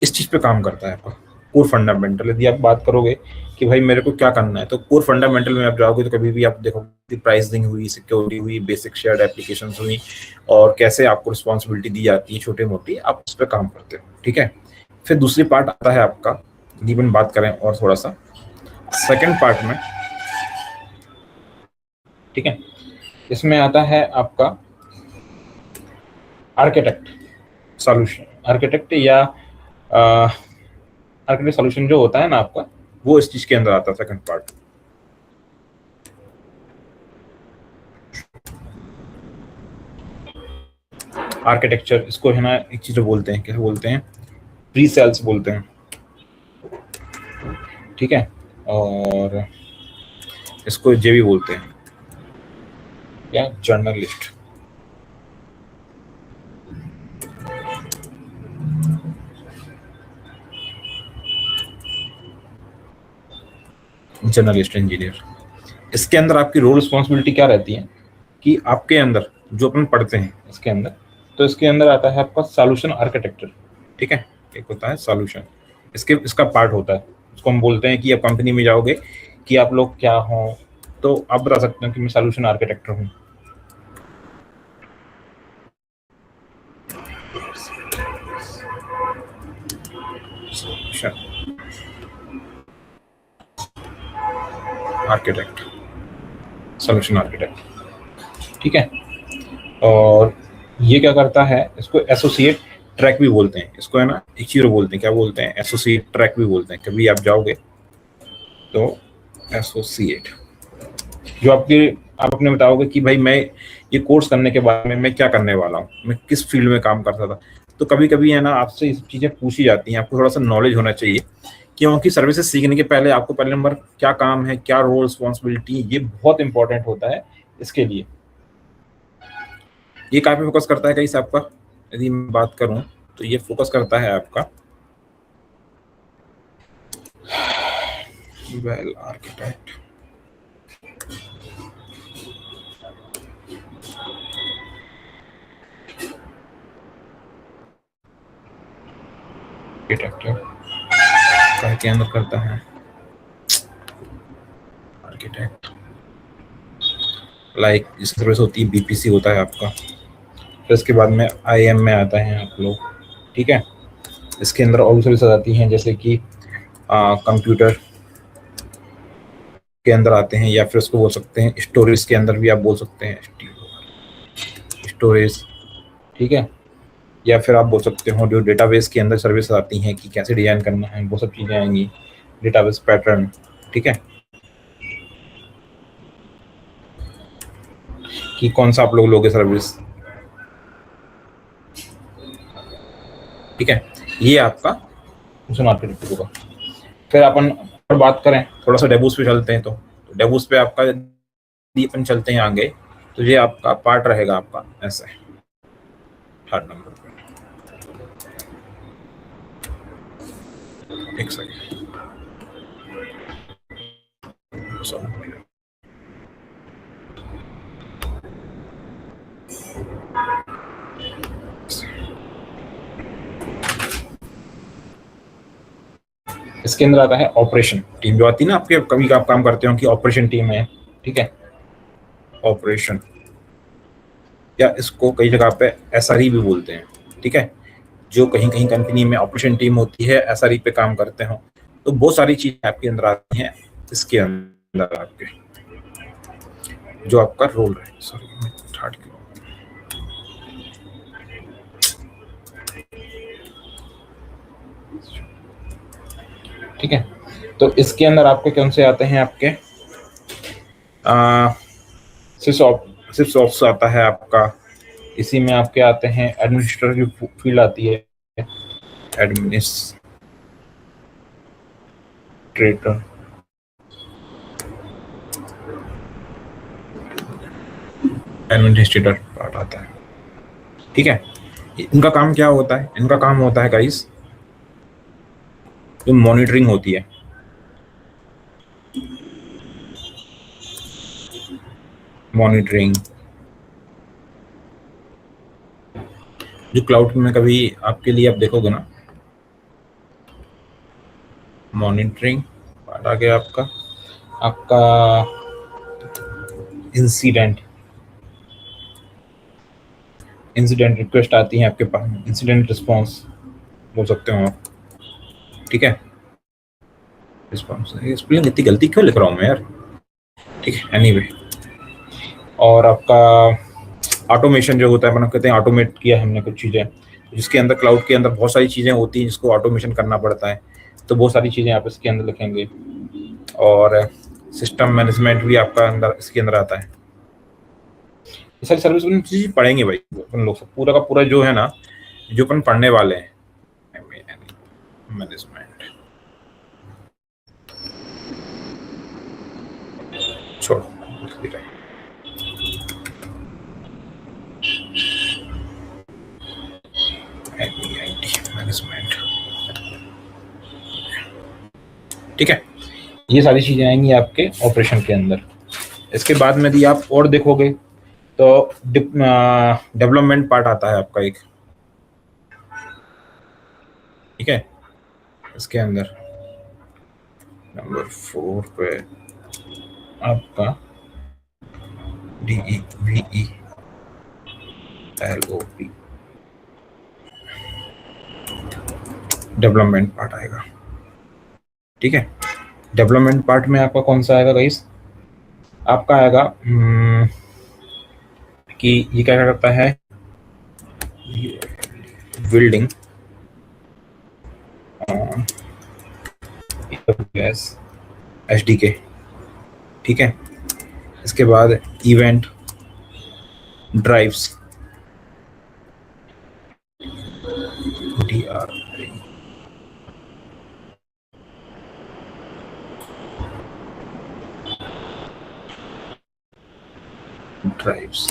इस चीज पे काम करता है आपका कोर फंडामेंटल। यदि आप बात करोगे कि भाई मेरे को क्या करना है, तो कोर फंडामेंटल में आप जाओगे तो कभी भी आप देखोगे प्राइसिंग हुई, सिक्योरिटी हुई, बेसिक शेयर्ड एप्लीकेशंस हुई, और कैसे आपको रिस्पॉन्सिबिलिटी दी जाती है छोटी मोटी, आप उस पर काम करते हो। ठीक है, फिर दूसरी पार्ट आता है आपका, यदि अपन बात करें और थोड़ा सा सेकंड पार्ट में, ठीक है, इसमें आता है आपका आर्किटेक्ट सॉल्यूशन, आर्किटेक्ट या आर्किटेक्ट सॉल्यूशन जो होता है ना आपका, वो इस चीज के अंदर आता है सेकंड पार्ट। आर्किटेक्चर इसको है ना एक चीज बोलते हैं, क्या बोलते हैं, प्री सेल्स बोलते हैं। ठीक है, और इसको जे भी बोलते हैं, या जर्नलिस्ट। जर्नलिस्ट इंजीनियर, इसके अंदर आपकी रोल रिस्पॉन्सिबिलिटी क्या रहती है कि आपके अंदर जो अपन पढ़ते हैं इसके अंदर, तो इसके अंदर आता है आपका सॉल्यूशन आर्किटेक्चर। ठीक है, एक होता है सॉल्यूशन, इसका पार्ट होता है, उसको हम बोलते हैं कि आप कंपनी में जाओगे कि आप लोग क्या हो, तो आप बता सकते हो कि मैं सॉल्यूशन आर्किटेक्टर हूँ। Architect, solution architect. ठीक है, और ये क्या करता है, इसको एसोसिएट ट्रैक भी बोलते हैं, इसको है ना एक चीज बोलते हैं, क्या बोलते हैं, एसोसिएट ट्रैक भी बोलते हैं। कभी आप जाओगे तो एसोसिएट, जो आप अपने बताओगे कि भाई मैं ये कोर्स करने के बाद में मैं क्या करने वाला हूँ, मैं किस फील्ड में काम करता था, तो कभी कभी है ना आपसे ये चीजें पूछी जाती हैं। आपको थोड़ा सा नॉलेज होना चाहिए, क्योंकि सर्विसेज सीखने के पहले आपको पहले नंबर क्या काम है, क्या रोल रिस्पॉन्सिबिलिटी, ये बहुत इंपॉर्टेंट होता है। इसके लिए ये काफी फोकस करता है, कहीं से आपका यदि मैं बात करूं तो ये फोकस करता है आपका वेल आर्किटेक्ट, के अंदर करता है आर्किटेक्ट, लाइक जिस सर्विस होती है बीपीसी होता है आपका, फिर इसके बाद में आईएम में आता है आप लोग। ठीक है, इसके अंदर और भी सर्विस आती हैं, जैसे कि कंप्यूटर के अंदर आते हैं, या फिर उसको बोल सकते हैं स्टोरेज के अंदर भी आप बोल सकते हैं स्टोरेज। ठीक है, या फिर आप बोल सकते हो जो डेटाबेस के अंदर सर्विस आती हैं कि कैसे डिजाइन करना है, वो सब चीज़ें आएंगी, डेटाबेस पैटर्न। ठीक है, कि कौन सा आप लोग लोगे सर्विस। ठीक है, ये आपका मिशन आर्किटेक्ट होगा। फिर अपन और बात करें थोड़ा सा डेबूस पे चलते हैं, तो डेबूस पे आपका यदि अपन चलते हैं आगे, तो ये आपका पार्ट रहेगा आपका ऐसा है, थर्ड नंबर पे। एक सेकेंड, इसके अंदर आता है ऑपरेशन टीम, जो आती है ना आपके, कभी आप काम करते हो कि ऑपरेशन टीम है। ठीक है, ऑपरेशन, या इसको कई जगह पे एसआरई भी बोलते हैं। ठीक है, जो कहीं कहीं कंपनी में ऑपरेशन टीम होती है, एसआरई पे काम करते हो, तो बहुत सारी चीजें आपके अंदर आती हैं इसके अंदर आपके, जो आपका रोल है। सॉरी, ठीक है, तो इसके अंदर आपके कौन से आते हैं, आपके सिर्फ ऑप्स आता है आपका, इसी में आपके आते हैं एडमिनिस्ट्रेटिव की फील्ड आती है, एडमिनिस्ट्रेटर, एडमिनिस्ट्रेटर पार्ट आता है। ठीक है, इनका काम क्या होता है, इनका काम होता है गाइस, जो मॉनिटरिंग होती है, मॉनिटरिंग, जो क्लाउड में कभी आपके लिए आप देखोगे ना, मॉनिटरिंग पार्ट आ गया आपका। आपका इंसिडेंट रिक्वेस्ट आती है आपके पास, इंसिडेंट रिस्पॉन्स बोल सकते हो आप, ठीक है। रिस्पॉन्स स्पेलिंग इतनी गलती क्यों लिख रहा हूँ मैं यार, ठीक है, एनीवे। और आपका ऑटोमेशन जो होता है, मतलब कहते हैं ऑटोमेट किया हमने कुछ चीज़ें, जिसके अंदर क्लाउड के अंदर बहुत सारी चीज़ें होती हैं जिसको ऑटोमेशन करना पड़ता है, तो बहुत सारी चीज़ें आप इसके अंदर लिखेंगे। और सिस्टम मैनेजमेंट भी आपका अंदर इसके अंदर आता है। ये सारी सर्विस अपन चीज़ पढ़ेंगे भाई अपन लोग, सब पूरा का पूरा जो है ना, जो अपन पढ़ने वाले हैं। मैनेजमेंट छोड़ो, मैनेजमेंट, ठीक है। ये सारी चीजें आएंगी आपके ऑपरेशन के अंदर। इसके बाद में यदि आप और देखोगे तो डेवलपमेंट पार्ट आता है आपका एक, ठीक है। इसके अंदर नंबर 4 पे आपका DEVELOP डेवलपमेंट पार्ट आएगा, ठीक है। डेवलपमेंट पार्ट में आपका कौन सा आएगा गाइस, आपका आएगा कि ये क्या करता है, बिल्डिंग SDK, ठीक है। इसके बाद event drives, DRI, drives,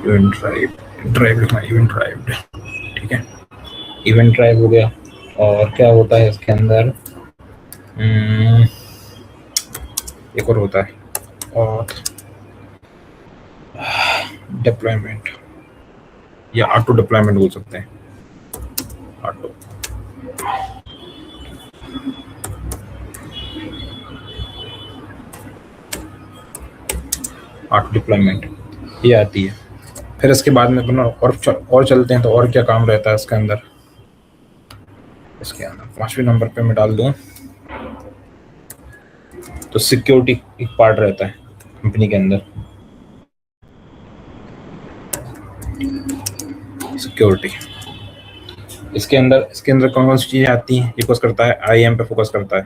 event drive लिखना, इवेंट ड्राइव्ड, ठीक है। इवेंट ड्राइव हो गया। और क्या होता है इसके अंदर, एक और होता है, और डिप्लॉयमेंट या ऑटो डिप्लॉयमेंट बोल सकते हैं, ऑटो डिप्लॉयमेंट ये आती है। फिर इसके बाद में अपना और चलते हैं तो और क्या काम रहता है इसके अंदर। इसके अंदर 5वें नंबर पे मैं डाल दूं तो सिक्योरिटी एक पार्ट रहता है कंपनी के अंदर। सिक्योरिटी इसके अंदर कौन कौन सी चीजें आती हैं, ये फोकस करता है IAM पे, फोकस करता है,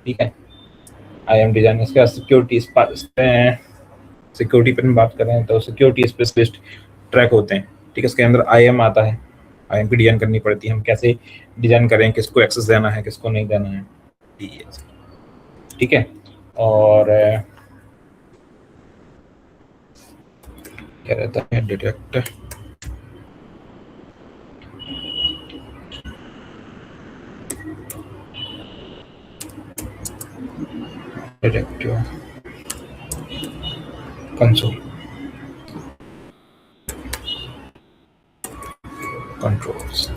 ठीक है। IAM डिजाइन, इसके बाद सिक्योरिटी पर बात कर रहे हैं तो सिक्योरिटी स्पेशलिस्ट ट्रैक होते हैं, ठीक है। इसके अंदर IAM आता है, IAM की डिजाइन करनी पड़ती है, हम कैसे डिजाइन करें, किसको एक्सेस देना है, किसको नहीं देना है, ठीक है। और क्या रहता है, डिटेक्ट, डिटेक्टिव कंसोल, कंट्रोल्स,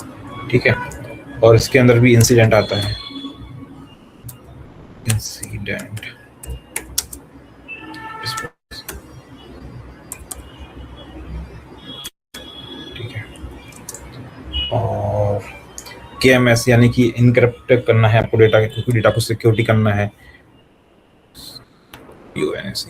ठीक है। और इसके अंदर भी इंसिडेंट आता है, इंसिडेंट, ठीक है। और KMS यानी कि इनक्रिप्ट करना है आपको डेटा, क्योंकि डेटा को सिक्योरिटी करना है, UNC,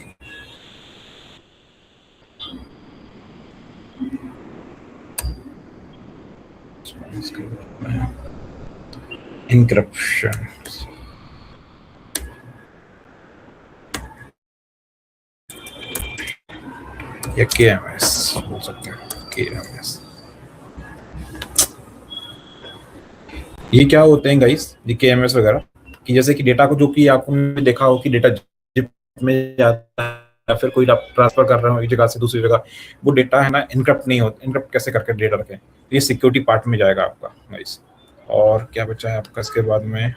इनक्रिप्शन, या KMS बोल सकते हैं, KMS। ये क्या होते हैं गाइस, ये KMS वगैरह, कि जैसे कि डेटा को, जो कि आपने देखा हो कि डेटा जिप में जाता है या फिर कोई ट्रांसफर कर रहे हो एक जगह से दूसरी जगह, वो डेटा है ना इनक्रप्ट नहीं होता, इनक्रप्ट कैसे करके डेटा रखें, ये सिक्योरिटी पार्ट में जाएगा आपका गाइस। और क्या बचा है आपका इसके बाद में,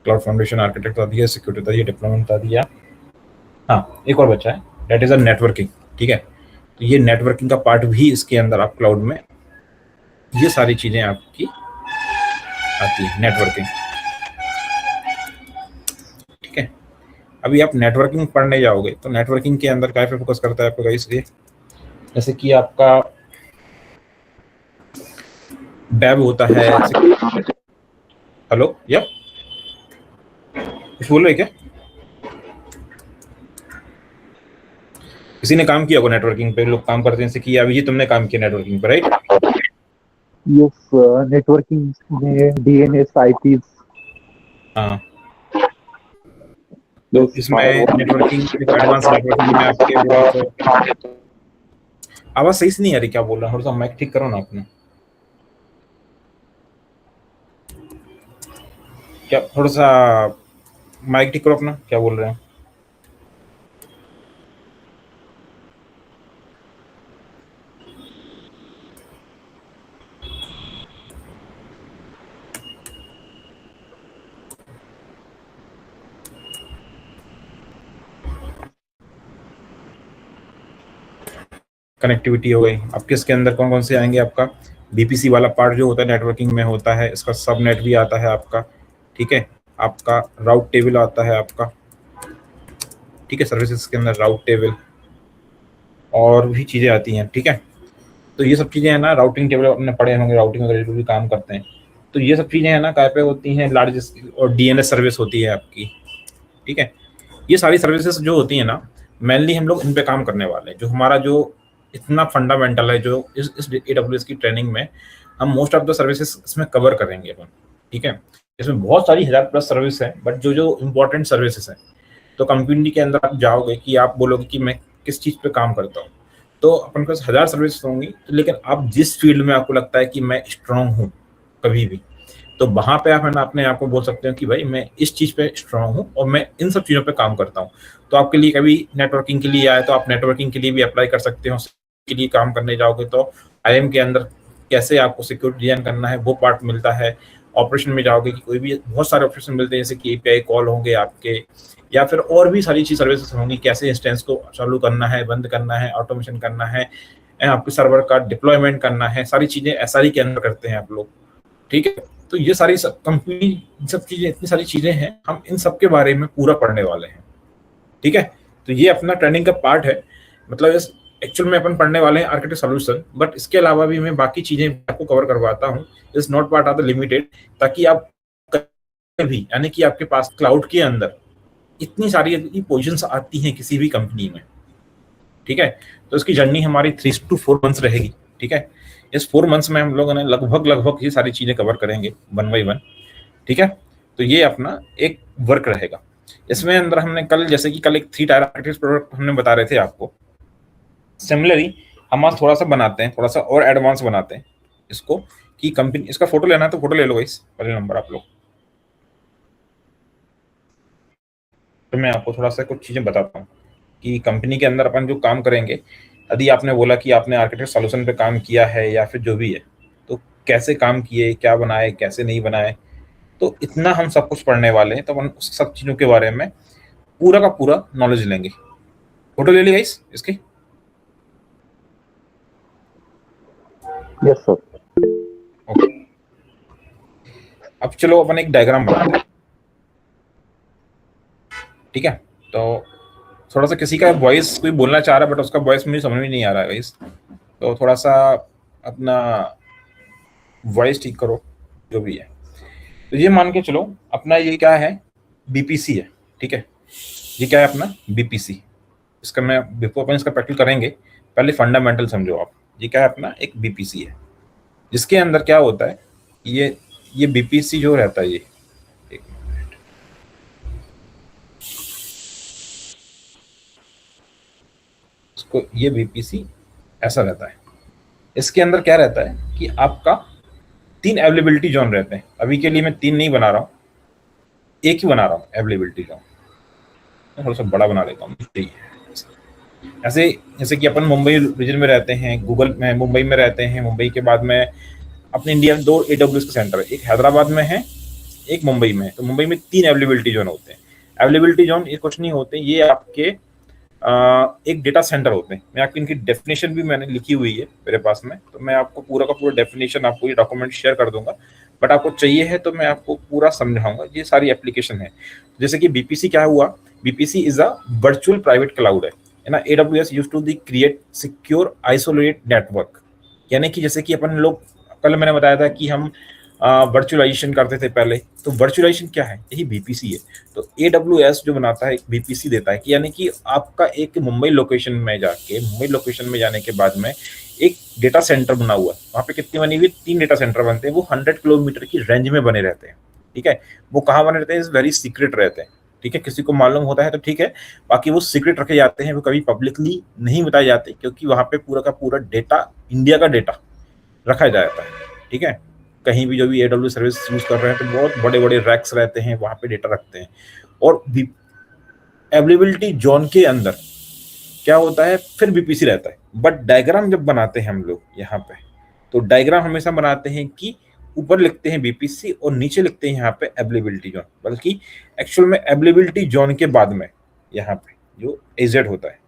क्लाउड फाउंडेशन आर्किटेक्ट बता दिया, सिक्योरिटी बता दिया, डिप्लॉयमेंट बता दिया। हाँ, एक और बचा है, दैट इज अ नेटवर्किंग। ठीक है, तो ये नेटवर्किंग का पार्ट भी इसके अंदर आप क्लाउड में, ये सारी चीजें आपकी आती है, नेटवर्किंग। ठीक है, अभी आप नेटवर्किंग पढ़ने जाओगे तो नेटवर्किंग के अंदर क्या पे फोकस करता है आपको गाइस, ये जैसे कि आपका वेब होता है। हेलो, या कुछ बोल रहे क्या? किसी ने काम किया होगा नेटवर्किंग पे, लोग काम करते हैं, जैसे कि अभी तुमने काम किया नेटवर्किंग पे, राइट? यस, नेटवर्किंग में डीएनएस आईपीस। हाँ, तो इसमें नेटवर्किंग, एडवांस नेटवर्किंग में आपके आवाज सही से नहीं आ रही, क्या बोल रहा हूँ, थोड़ा सा माइक ठीक करो ना अपना, क्या थोड़ा सा माइक ठीक करो अपना, क्या बोल रहे हैं? कनेक्टिविटी हो गई आपके, इसके अंदर कौन कौन से आएंगे, आपका बीपीसी वाला पार्ट जो होता है नेटवर्किंग में होता है, इसका सब नेट भी आता है आपका। ठीक है, आपका राउट टेबल आता है आपका। ठीक है, सर्विसेज के अंदर राउट टेबल और भी चीज़ें आती हैं। ठीक है, तो ये सब चीज़ें हैं ना, राउटिंग टेबल अपने पढ़े होंगे, राउटिंग वगैरह जो भी काम करते हैं, तो ये सब चीज़ें हैं ना काय पे होती हैं, लार्जेस्ट, और डीएनएस सर्विस होती है आपकी। ठीक है, ये सारी सर्विसेज जो होती है ना, मेनली हम लोग इन पे काम करने वाले हैं। जो हमारा जो इतना फंडामेंटल है, जो इस AWS की ट्रेनिंग में हम मोस्ट ऑफ द सर्विसेज इसमें कवर करेंगे अपन। ठीक है, इसमें बहुत सारी 1000+ सर्विस है, बट जो जो इम्पोर्टेंट सर्विसेज हैं, तो कंपनी के अंदर आप जाओगे कि आप बोलोगे कि मैं किस चीज़ पे काम करता हूँ, तो अपन के पास 1000 सर्विस होंगी, तो लेकिन आप जिस फील्ड में आपको लगता है कि मैं स्ट्रांग हूँ कभी भी, तो वहां पे आप है ना अपने आप को बोल सकते हो कि भाई मैं इस चीज पे स्ट्रांग हूँ और मैं इन सब चीजों पे काम करता हूँ। तो आपके लिए कभी नेटवर्किंग के लिए आए तो आप नेटवर्किंग के लिए भी अप्लाई कर सकते हो। के लिए काम करने जाओगे तो IIM के अंदर कैसे आपको सिक्योरिटी डिजाइन करना है वो पार्ट मिलता है। ऑपरेशन में जाओगे कि कोई भी बहुत सारे ऑपरेशन मिलते हैं, जैसे कि API कॉल होंगे आपके, या फिर और भी सारी चीज सर्विसेज होंगी, कैसे इंस्टेंस को चालू करना है, बंद करना है, ऑटोमेशन करना है, आपके सर्वर का डिप्लॉयमेंट करना है, सारी चीजें SRE के अंदर करते हैं आप लोग। ठीक है, तो ये सारी सब कंपनी, सब चीजें, इतनी सारी चीजें हैं, हम इन सब के बारे में पूरा पढ़ने वाले हैं। ठीक है, तो ये अपना ट्रेनिंग का पार्ट है, मतलब इस एक्चुअल में अपन पढ़ने वाले हैं आर्किटेक्ट सॉल्यूशन, बट इसके अलावा भी मैं बाकी चीजें आपको कवर करवाता हूँ, is not part of the limited, ताकि आप भी, यानी कि आपके पास क्लाउड के अंदर इतनी सारी पोजिशंस आती हैं किसी भी कंपनी में। ठीक है, तो इसकी जर्नी हमारी 3 to 4 मंथ्स रहेगी। ठीक है, इस 4 मंथ्स में हम लोगों ने लगभग ये सारी चीजें कवर करेंगे 1 by 1। ठीक है, तो ये अपना एक वर्क रहेगा। इसमें अंदर हमने कल, जैसे कि कल एक 3 टायर आर्किटेक्ट प्रोडक्ट हमने बता रहे थे आपको, सिमिलरली हम आज थोड़ा सा बनाते हैं, थोड़ा सा और एडवांस बनाते हैं इसको, कि कंपनी, इसका फोटो लेना है तो फोटो ले लो इस पहले नंबर आप लोग, तो मैं आपको थोड़ा सा कुछ चीजें बताता हूँ कि कंपनी के अंदर अपन जो काम करेंगे, यदि आपने बोला कि आपने आर्किटेक्ट सॉल्यूशन पे काम किया है या फिर जो भी है, तो कैसे काम किए, क्या बनाए, कैसे नहीं बनाए, तो इतना हम सब कुछ पढ़ने वाले हैं, तो अपन उस सब चीज़ों के बारे में पूरा का पूरा नॉलेज लेंगे। फोटो ले ली गाइस इसकी? Yes sir. ओके, अब चलो अपन एक डायग्राम बनाते हैं। ठीक है, तो थोड़ा सा किसी का वॉइस कोई बोलना चाह रहा है, बट उसका वॉइस मुझे समझ में नहीं आ रहा है गाइस, तो थोड़ा सा अपना वॉइस ठीक करो जो भी है। तो ये मान के चलो अपना ये क्या है, BPC है। ठीक है, ये क्या है अपना BPC, इसका मैं बिफोर अपन इसका प्रैक्टिस करेंगे, पहले फंडामेंटल समझो आप। ये क्या है अपना, एक BPC है, जिसके अंदर क्या होता है, ये BPC जो रहता है, ये एक मिनट, इसको, ये BPC ऐसा रहता है। इसके अंदर क्या रहता है कि आपका 3 अवेलेबिलिटी जोन रहते हैं। अभी के लिए मैं 3 नहीं बना रहा हूँ, एक ही बना रहा हूँ अवेलेबिलिटी जोन, थोड़ा सा बड़ा बना लेता हूँ। ऐसे जैसे कि अपन मुंबई रीजन में रहते हैं, गूगल में मुंबई में रहते हैं, मुंबई के बाद में अपने इंडिया में 2 AWS के सेंटर है, एक हैदराबाद में है, एक मुंबई में है। तो मुंबई में 3 अवेलेबिलिटी जोन होते हैं। अवेलेबिलिटी जोन ये कुछ नहीं होते, ये आपके एक डेटा सेंटर होते हैं। मैं आपकी इनकी डेफिनेशन भी मैंने लिखी हुई है मेरे पास में, तो मैं आपको पूरा का पूरा डेफिनेशन आपको ये डॉक्यूमेंट शेयर कर दूंगा, बट आपको चाहिए है तो मैं आपको पूरा समझाऊंगा। ये सारी एप्लीकेशन है। जैसे कि बीपीसी क्या हुआ, VPC is a virtual private cloud है ना। AWS use to the create secure isolated network, यानी कि जैसे कि अपन लोग कल मैंने बताया था कि हम वर्चुअलाइजेशन करते थे पहले, तो वर्चुअलाइजेशन क्या है, यही बीपीसी है। तो AWS जो बनाता है एक बीपीसी देता है कि यानी कि आपका एक मुंबई लोकेशन में जाके, मुंबई लोकेशन में जाने के बाद में एक डेटा सेंटर बना हुआ है, वहाँ पे कितनी बनी हुई, 3 डेटा सेंटर बनते हैं, वो 100 किलोमीटर की रेंज में बने रहते हैं। ठीक है, वो कहाँ बने रहते हैं, वेरी सीक्रेट रहते हैं। ठीक है, किसी को मालूम होता है तो ठीक है, बाकी वो सीक्रेट रखे जाते हैं, वो कभी पब्लिकली नहीं बताए जाते, क्योंकि वहाँ पे पूरा का पूरा डेटा, इंडिया का डेटा रखा जाता है। ठीक है, कहीं भी जो भी AWS सर्विस यूज कर रहे हैं तो बहुत बड़े बड़े रैक्स रहते हैं, वहाँ पे डेटा रखते हैं। और अवेलेबिलिटी जोन के अंदर क्या होता है, फिर बीपीसी रहता है। बट डायग्राम जब बनाते हैं हम लोग यहाँ पे, तो डायग्राम हमेशा बनाते हैं कि ऊपर लिखते हैं बीपीसी और नीचे लिखते हैं यहाँ पे अवेलेबिलिटी जोन, बल्कि एक्चुअल में अवेलेबिलिटी जोन के बाद में यहाँ पे जो एजेड होता है।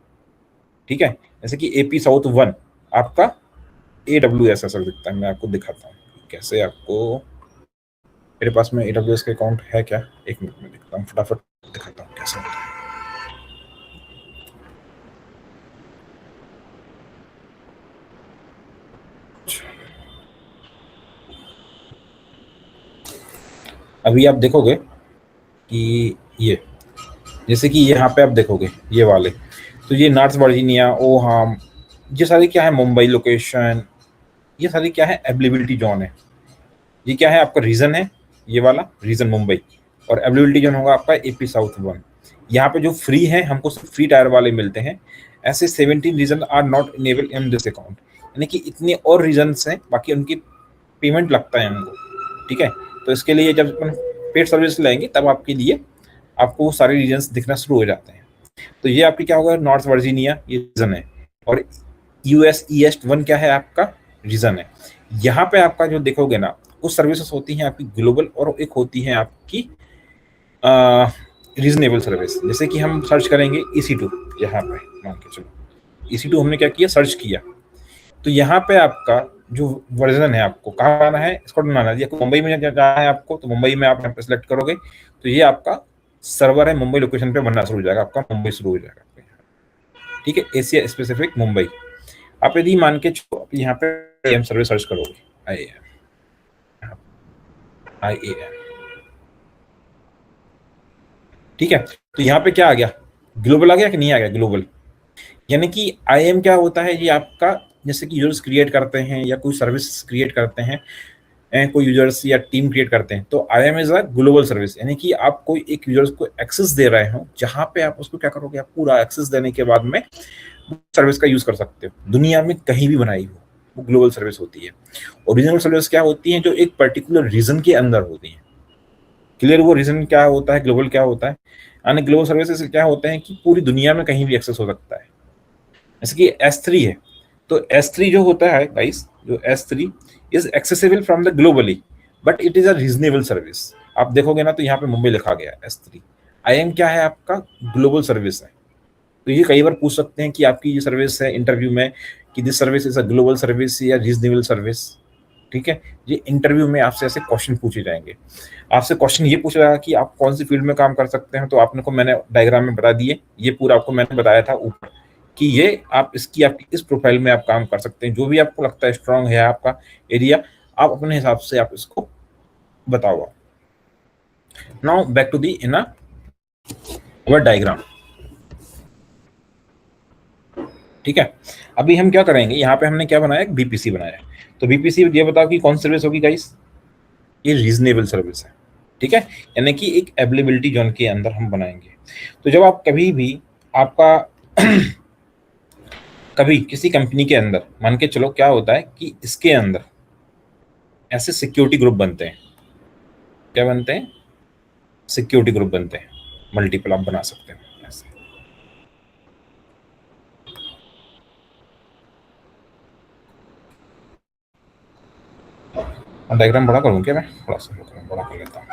ठीक है, जैसे कि AP South 1 आपका AWS ऐसा दिखता है। मैं आपको दिखाता हूँ कैसे आपको, मेरे पास में AWS का अकाउंट है क्या, एक मिनट में दिखता हूँ, फटाफट दिखाता हूँ कैसे होता है। अभी आप देखोगे कि ये, जैसे कि यहाँ पे आप देखोगे ये वाले, तो ये नॉर्थ वर्जीनिया, ओहाम, ये सारी क्या है, मुंबई लोकेशन, ये सारी क्या है, अवेलेबिलिटी जोन है। ये क्या है, आपका रीजन है, ये वाला रीजन मुंबई, और अवेलेबिलिटी जोन होगा आपका AP South 1। यहाँ पे जो फ्री है, हमको सिर्फ फ्री टायर वाले मिलते हैं। ऐसे 17 region are not enable in this account, यानी कि इतने और रीजन्स हैं, बाकी उनकी पेमेंट लगता है हमको। ठीक है, तो इसके लिए जब अपन पेड सर्विस लाएंगे तब आपके लिए आपको वो सारे रीजन्स दिखना शुरू हो जाते हैं। तो ये आपकी क्या होगा, नॉर्थ वर्जीनिया ये रीजन है, और US ईस्ट 1 क्या है, आपका रीजन है। यहाँ पे आपका जो देखोगे ना, कुछ सर्विसेज होती हैं आपकी ग्लोबल, और एक होती है आपकी रीजनेबल सर्विस। जैसे कि हम सर्च करेंगे EC2, यहाँ पे मान के चलो EC2 हमने क्या किया, सर्च किया, तो यहाँ पे आपका जो वर्जन है, आपको कहाँ आना है, इसको बनाना है। मुंबई में जाना है आपको, तो मुंबई में आप यहाँ पे सेलेक्ट करोगे, तो ये आपका सर्वर है मुंबई लोकेशन पे बनना शुरू हो जाएगा, आपका मुंबई शुरू हो जाएगा। ठीक है, एशिया स्पेसिफिक मुंबई। आप यदि मान के चलो यहाँ पे IAM सर्विस सर्च करोगे, IAM, ठीक है, तो यहाँ पे क्या आ गया, ग्लोबल आ गया कि नहीं आ गया, ग्लोबल। यानी कि IAM क्या होता है, ये आपका जैसे कि यूजर्स क्रिएट करते हैं या कोई सर्विस क्रिएट करते हैं, कोई यूजर्स या टीम क्रिएट करते हैं, तो IAM is a global service. यानी कि आप कोई एक यूजर्स को एक्सेस दे रहे हो, जहां पे आप उसको क्या करोगे, आप पूरा एक्सेस देने के बाद में सर्विस का यूज कर सकते हो, दुनिया में कहीं भी बनाई हो, वो ग्लोबल सर्विस होती है। ओरिजिनल सर्विस क्या होती है, जो एक पर्टिकुलर रीजन के अंदर होती है। क्लियर, वो रीजन क्या होता है, ग्लोबल क्या होता है। यानी ग्लोबल सर्विसेज क्या होते हैं कि पूरी दुनिया में कहीं भी एक्सेस हो सकता है। जैसे कि S3 है, तो S3 जो होता है गाइस, जो S3 is accessible from the globally, but it is a reasonable service. आप देखोगे ना, तो यहाँ पे मुंबई लिखा गया है S3। IAM क्या है, आपका ग्लोबल सर्विस है। तो ये कई बार पूछ सकते हैं कि आपकी ये सर्विस है इंटरव्यू में, कि this service is a global service या रीजनेबल सर्विस। ठीक है, ये इंटरव्यू में आपसे ऐसे क्वेश्चन पूछे जाएंगे। आपसे क्वेश्चन ये पूछा जाएगा कि आप कौन सी फील्ड में काम कर सकते हैं, तो आपने को मैंने डायग्राम में बता दिए, ये पूरा आपको मैंने बताया था ऊपर, कि ये आप इसकी आपकी इस प्रोफाइल में आप काम कर सकते हैं, जो भी आपको लगता है स्ट्रांग है आपका एरिया, आप अपने हिसाब से आप इसको बताओ। Now back to the in our diagram. ठीक है, अभी हम क्या करेंगे, यहाँ पे हमने क्या बनाया, एक बीपीसी बनाया। तो बीपीसी ये बताओ कि कौन सी सर्विस होगी गाइस, ये रीजनेबल सर्विस है। ठीक है, यानी कि एक अवेलेबिलिटी जोन के अंदर हम बनाएंगे। तो जब आप कभी भी आपका कभी किसी कंपनी के अंदर मान के चलो, क्या होता है कि इसके अंदर ऐसे सिक्योरिटी ग्रुप बनते हैं, क्या बनते हैं, सिक्योरिटी ग्रुप बनते हैं, मल्टीपल आप बना सकते हैं ऐसे। डायग्राम बड़ा करूँ क्या मैं? थोड़ा सा बड़ा कर लेता हूँ।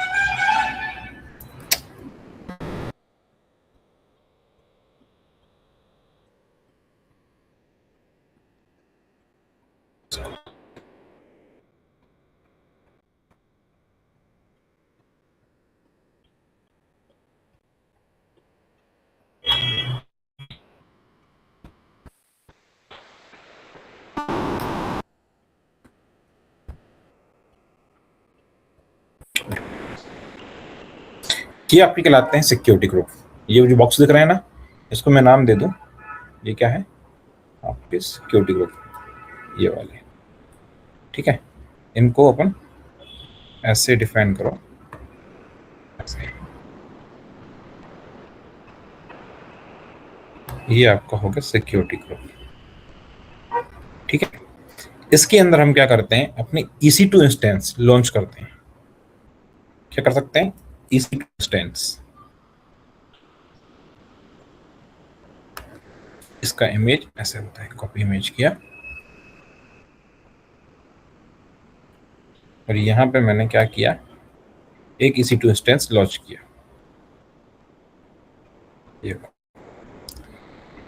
ये आपके कहलाते हैं सिक्योरिटी ग्रुप। ये जो बॉक्स दिख रहा है ना, इसको मैं नाम दे दूं, ये क्या है आपके सिक्योरिटी ग्रुप, ये वाले, ठीक है। इनको अपन ऐसे डिफाइन करो, ऐसे। ये आपका होगा सिक्योरिटी ग्रुप, ठीक है। इसके अंदर हम क्या करते हैं, अपने EC2 इंस्टेंस लॉन्च करते हैं। क्या कर सकते हैं? EC2 instance. इसका इमेज ऐसे होता है, कॉपी इमेज किया, और यहां पे मैंने क्या किया, एक EC2 इंस्टेंस लॉन्च किया।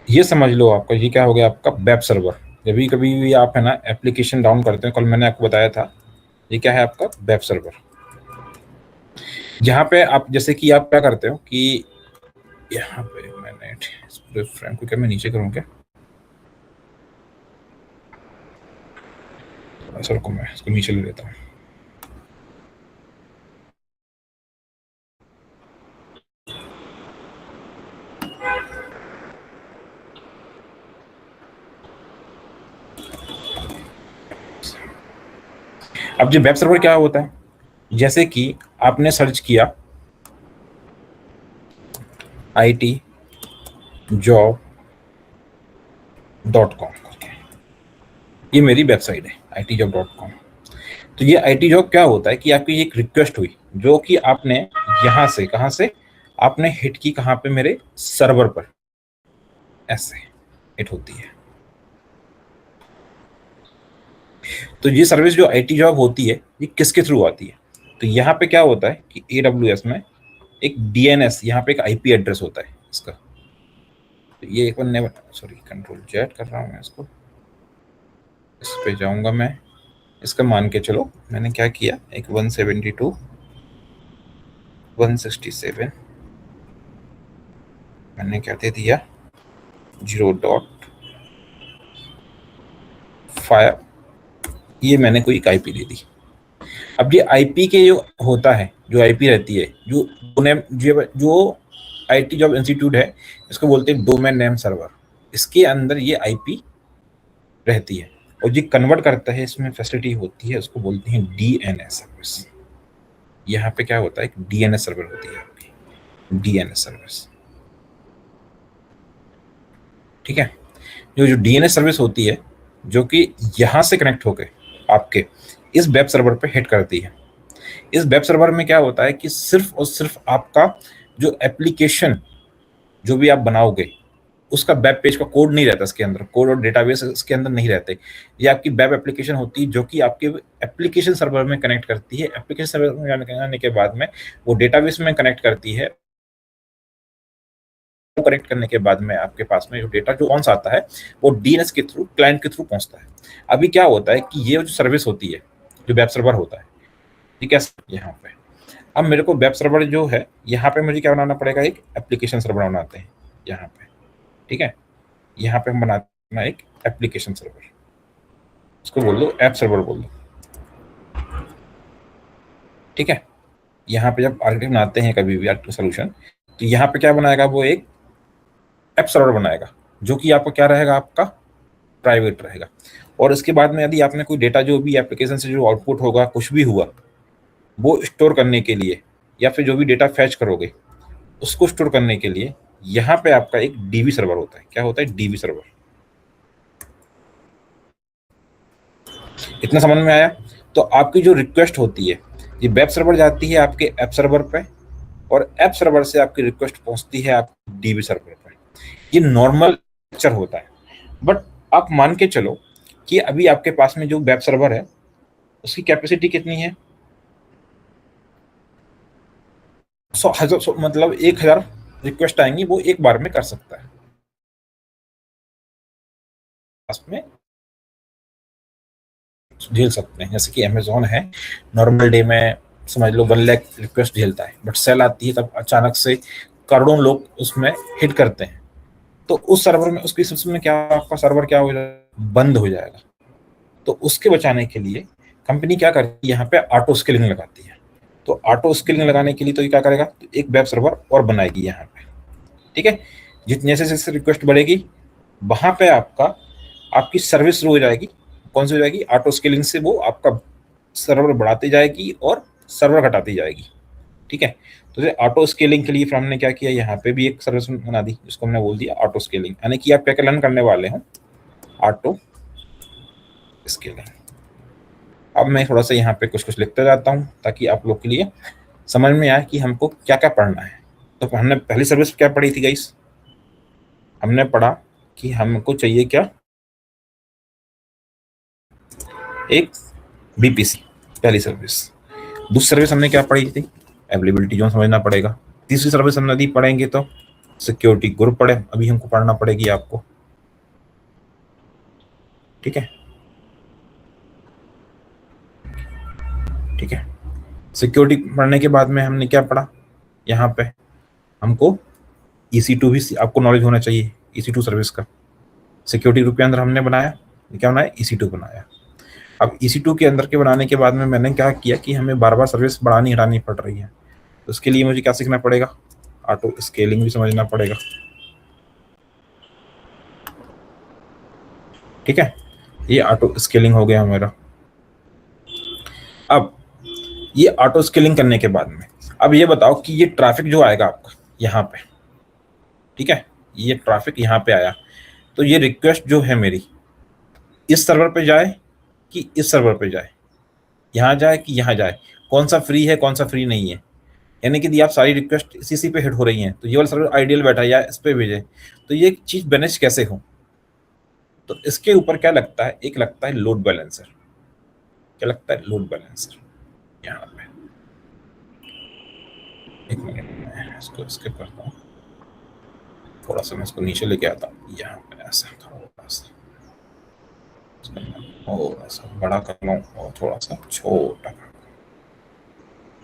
ये समझ लो आपका, ये क्या हो गया आपका वेब सर्वर। जब भी कभी भी आप है ना एप्लीकेशन डाउन करते हैं, कल मैंने आपको बताया था, ये क्या है आपका वेब सर्वर। जहां पे आप जैसे कि आप क्या करते हो कि यहाँ पे मैंने इस पूरे फ्रेम को क्या मैं नीचे करूँ क्या? सर को मैं इसको नीचे ले लेता हूँ। अब जो वेब सर्वर क्या होता है, जैसे कि आपने सर्च किया itjob.com करके, ये मेरी वेबसाइट है itjob.com। तो ये itjob क्या होता है कि आपकी एक रिक्वेस्ट हुई, जो कि आपने यहां से, कहां से आपने हिट की, कहां पे, मेरे सर्वर पर, ऐसे हिट होती है। तो ये सर्विस जो itjob होती है, ये किसके थ्रू आती है? तो यहाँ पे क्या होता है कि AWS में एक DNS, यहाँ पे एक IP एड्रेस होता है इसका। तो ये एक बनने, सॉरी Ctrl Z कर रहा हूँ मैं इसको, इस पे जाऊंगा मैं। इसका मान के चलो मैंने क्या किया, एक 172.167 मैंने क्या दे दिया, 0.5, ये मैंने कोई एक IP दे दी। अब ये IP के जो होता है, जो IP रहती है, जो itjob इंस्टीट्यूट है, इसको बोलते हैं डोमेन नेम सर्वर। इसके अंदर ये IP रहती है, और ये कन्वर्ट करता है, इसमें फैसिलिटी होती है, उसको बोलते हैं DNS सर्विस। यहाँ पे क्या होता है, DNS सर्वर होती है आपकी, DNS सर्विस, ठीक है। जो DNS सर्विस होती है, जो कि यहाँ से कनेक्ट होकर आपके इस वेब सर्वर पे हिट करती है। इस वेब सर्वर में क्या होता है कि सिर्फ और सिर्फ आपका जो एप्लीकेशन जो भी आप बनाओगे, उसका वेब पेज का कोड नहीं रहता इसके अंदर, कोड और डेटाबेस इसके अंदर नहीं रहते। ये आपकी वेब एप्लीकेशन होती है, जो कि आपके एप्लीकेशन सर्वर में कनेक्ट करती है। एप्लीकेशन सर्वर में आने के बाद में वो डेटाबेस में कनेक्ट करती है। कनेक्ट करने के बाद में आपके पास में जो डेटा जो कौन सा आता है, वो DNS के थ्रू, क्लाइंट के थ्रू पहुंचता है। अभी क्या होता है कि ये जो सर्विस होती है, जो वेब सर्वर होता है, ठीक है, यहाँ पे अब मेरे को वेब सर्वर जो है, यहाँ पे मुझे क्या बनाना पड़ेगा, एक एप्लीकेशन सर्वर बनाते हैं यहाँ पे, ठीक है। यहाँ पे हम बनाते हैं एक एप्लीकेशन सर्वर, इसको बोल दो ऐप सर्वर बोल दो, ठीक है। यहाँ पे जब आर्किटेक्ट बनाते हैं कभी भी सोल्यूशन, तो यहाँ पे क्या बनाएगा, वो एक ऐप सर्वर बनाएगा, जो कि आपको क्या रहेगा, आपका प्राइवेट रहेगा। और इसके बाद में यदि आपने कोई डेटा, जो भी एप्लीकेशन से जो आउटपुट होगा, कुछ भी हुआ, वो स्टोर करने के लिए, या फिर जो भी डेटा फैच करोगे उसको स्टोर करने के लिए, यहाँ पे आपका एक DB सर्वर होता है। क्या होता है? DB server. इतना समझ में आया? तो आपकी जो रिक्वेस्ट होती है, ये वेब सर्वर जाती है आपके ऐप सर्वर पे, और ऐप सर्वर से आपकी रिक्वेस्ट पहुंचती है आपके DB सर्वर पे। ये नॉर्मल स्ट्रक्चर होता है। बट आप मान के चलो कि अभी आपके पास में जो वेब सर्वर है, उसकी कैपेसिटी कितनी है? 100 मतलब 1000 रिक्वेस्ट आएंगी, वो एक बार में कर सकता है। में झेल सकते हैं, जैसे कि अमेजोन है, नॉर्मल डे में समझ लो 1 लाख रिक्वेस्ट झेलता है, बट सेल आती है तब अचानक से करोड़ों लोग उसमें हिट करते हैं, तो उस सर्वर में, उसकी सिस्टम में क्या, आपका सर्वर क्या हो जाएगा, बंद हो जाएगा। तो उसके बचाने के लिए कंपनी क्या करती है, यहाँ पे ऑटो स्केलिंग लगाती है। तो ऑटो स्केलिंग लगाने के लिए तो ये क्या करेगा, तो एक वेब सर्वर और बनाएगी यहाँ पे, ठीक है। जितने जैसे रिक्वेस्ट बढ़ेगी, वहां पे आपकी सर्विस शुरू हो जाएगी। कौन सी हो जाएगी, ऑटो स्केलिंग से वो आपका सर्वर बढ़ाती जाएगी और सर्वर घटाती जाएगी, ठीक है। तो ऑटो स्केलिंग के लिए फिर हमने क्या किया, यहाँ पे भी एक सर्विस बना दी, जिसको हमने बोल दिया ऑटो स्केलिंग, यानी कि आप क्या क्या लर्न करने वाले हो, ऑटो स्केलिंग। अब मैं थोड़ा सा यहाँ पे कुछ कुछ लिखता जाता हूँ ताकि आप लोग के लिए समझ में आए कि हमको क्या क्या पढ़ना है। तो हमने पहली सर्विस क्या पढ़ी थी गाइस, हमने पढ़ा कि हमको चाहिए क्या, एक बीपीसी, पहली सर्विस। दूसरी सर्विस हमने क्या पढ़ी थी, अवेलेबिलिटी जोन समझना पड़ेगा। तीसरी सर्विस हम यदि पढ़ेंगे तो सिक्योरिटी ग्रुप पढ़े, अभी हमको पढ़ना पड़ेगी आपको, ठीक है, ठीक है। सिक्योरिटी पढ़ने के बाद में हमने क्या पढ़ा, यहाँ पे हमको EC2 भी आपको नॉलेज होना चाहिए, EC2 सर्विस का। सिक्योरिटी ग्रुप के अंदर हमने बनाया, क्या बनाया, EC2 बनाया। अब EC2 के अंदर के बनाने के बाद में मैंने क्या किया कि हमें बार बार सर्विस बढ़ानी हटानी पड़ रही है, तो उसके लिए मुझे क्या सीखना पड़ेगा, ऑटो स्केलिंग भी समझना पड़ेगा, ठीक है। ये ऑटो स्केलिंग हो गया मेरा। अब ये ऑटो स्केलिंग करने के बाद में अब ये बताओ कि ये ट्रैफिक जो आएगा आपका यहाँ पे, ठीक है, ये ट्रैफिक यहाँ पे आया, तो ये रिक्वेस्ट जो है मेरी इस सर्वर पे जाए कि इस सर्वर पे जाए, यहाँ जाए कि यहाँ जाए, कौन सा फ्री है कौन सा फ्री नहीं है, यानी कि यदि आप सारी रिक्वेस्ट इसी पे हिट हो रही हैं तो ये वाला सर्वर आइडियल बैठा है या इस पे भेजे, तो ये चीज मैनेज कैसे हो, तो इसके ऊपर क्या लगता है, एक लगता है लोड बैलेंसर। क्या लगता है, लोड बैलेंसर। यहाँ पे एक मिनट मैं इसको स्किप करता हूँ, थोड़ा सा मैं इसको नीचे लेके आता हूँ, यहाँ पे ऐसा थोड़ा सा बड़ा कर लूँ और थोड़ा सा छोटा कर,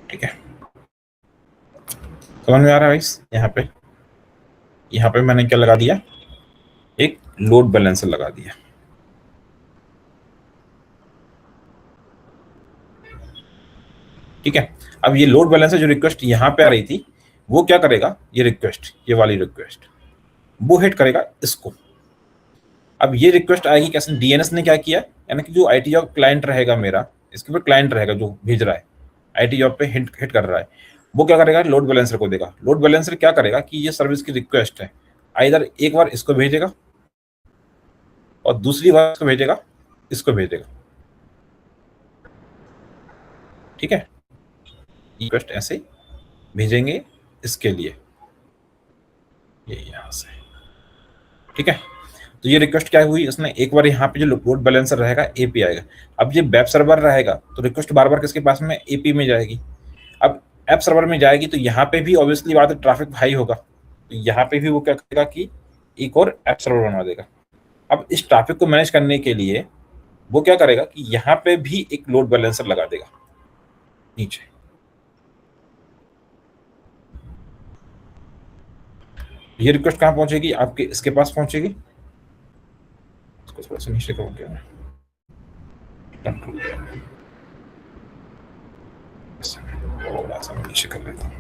ठीक है। समझ में आ रहा है गाइस, यहाँ पे मैंने क्या लगा दिया, एक लोड बैलेंसर लगा दिया, ठीक है। अब ये लोड बैलेंसर जो रिक्वेस्ट यहाँ पे आ रही थी, वो क्या करेगा, ये रिक्वेस्ट, ये वाली रिक्वेस्ट वो हिट करेगा इसको। अब ये रिक्वेस्ट आएगी कैसे, DNS ने क्या किया, यानी कि जो IT जॉब क्लाइंट रहेगा मेरा, इसके ऊपर क्लाइंट रहेगा जो भेज रहा है, IT जॉब पे हिट कर रहा है, वो क्या करेगा, लोड बैलेंसर को देगा। लोड बैलेंसर क्या करेगा कि ये सर्विस की रिक्वेस्ट है, आइदर एक बार इसको भेजेगा और दूसरी बार इसको भेजेगा, इसको भेजेगा, ठीक है। रिक्वेस्ट ऐसे भेजेंगे इसके लिए, ये यहां से, ठीक है। तो ये रिक्वेस्ट क्या हुई, उसने एक बार यहाँ पे जो लोड बैलेंसर रहेगा AP आएगा। अब ये वेब सर्वर रहेगा तो रिक्वेस्ट बार बार किसके पास में, AP में जाएगी। अब ऐप सर्वर में जाएगी तो यहाँ पे भी ऑब्वियसली बात है ट्रैफिक हाई होगा, तो यहाँ पे भी वो क्या करेगा कि एक और ऐप सर्वर बना देगा। अब इस ट्रैफिक को मैनेज करने के लिए वो क्या करेगा कि यहाँ पे भी एक लोड बैलेंसर लगा देगा नीचे। ये रिक्वेस्ट कहाँ पहुंचेगी, आपके इसके पास पहुंचेगी, इसको थोड़ा सा नीचे करूँ क्या, थोड़ा सा नीचे कर लेता हूँ।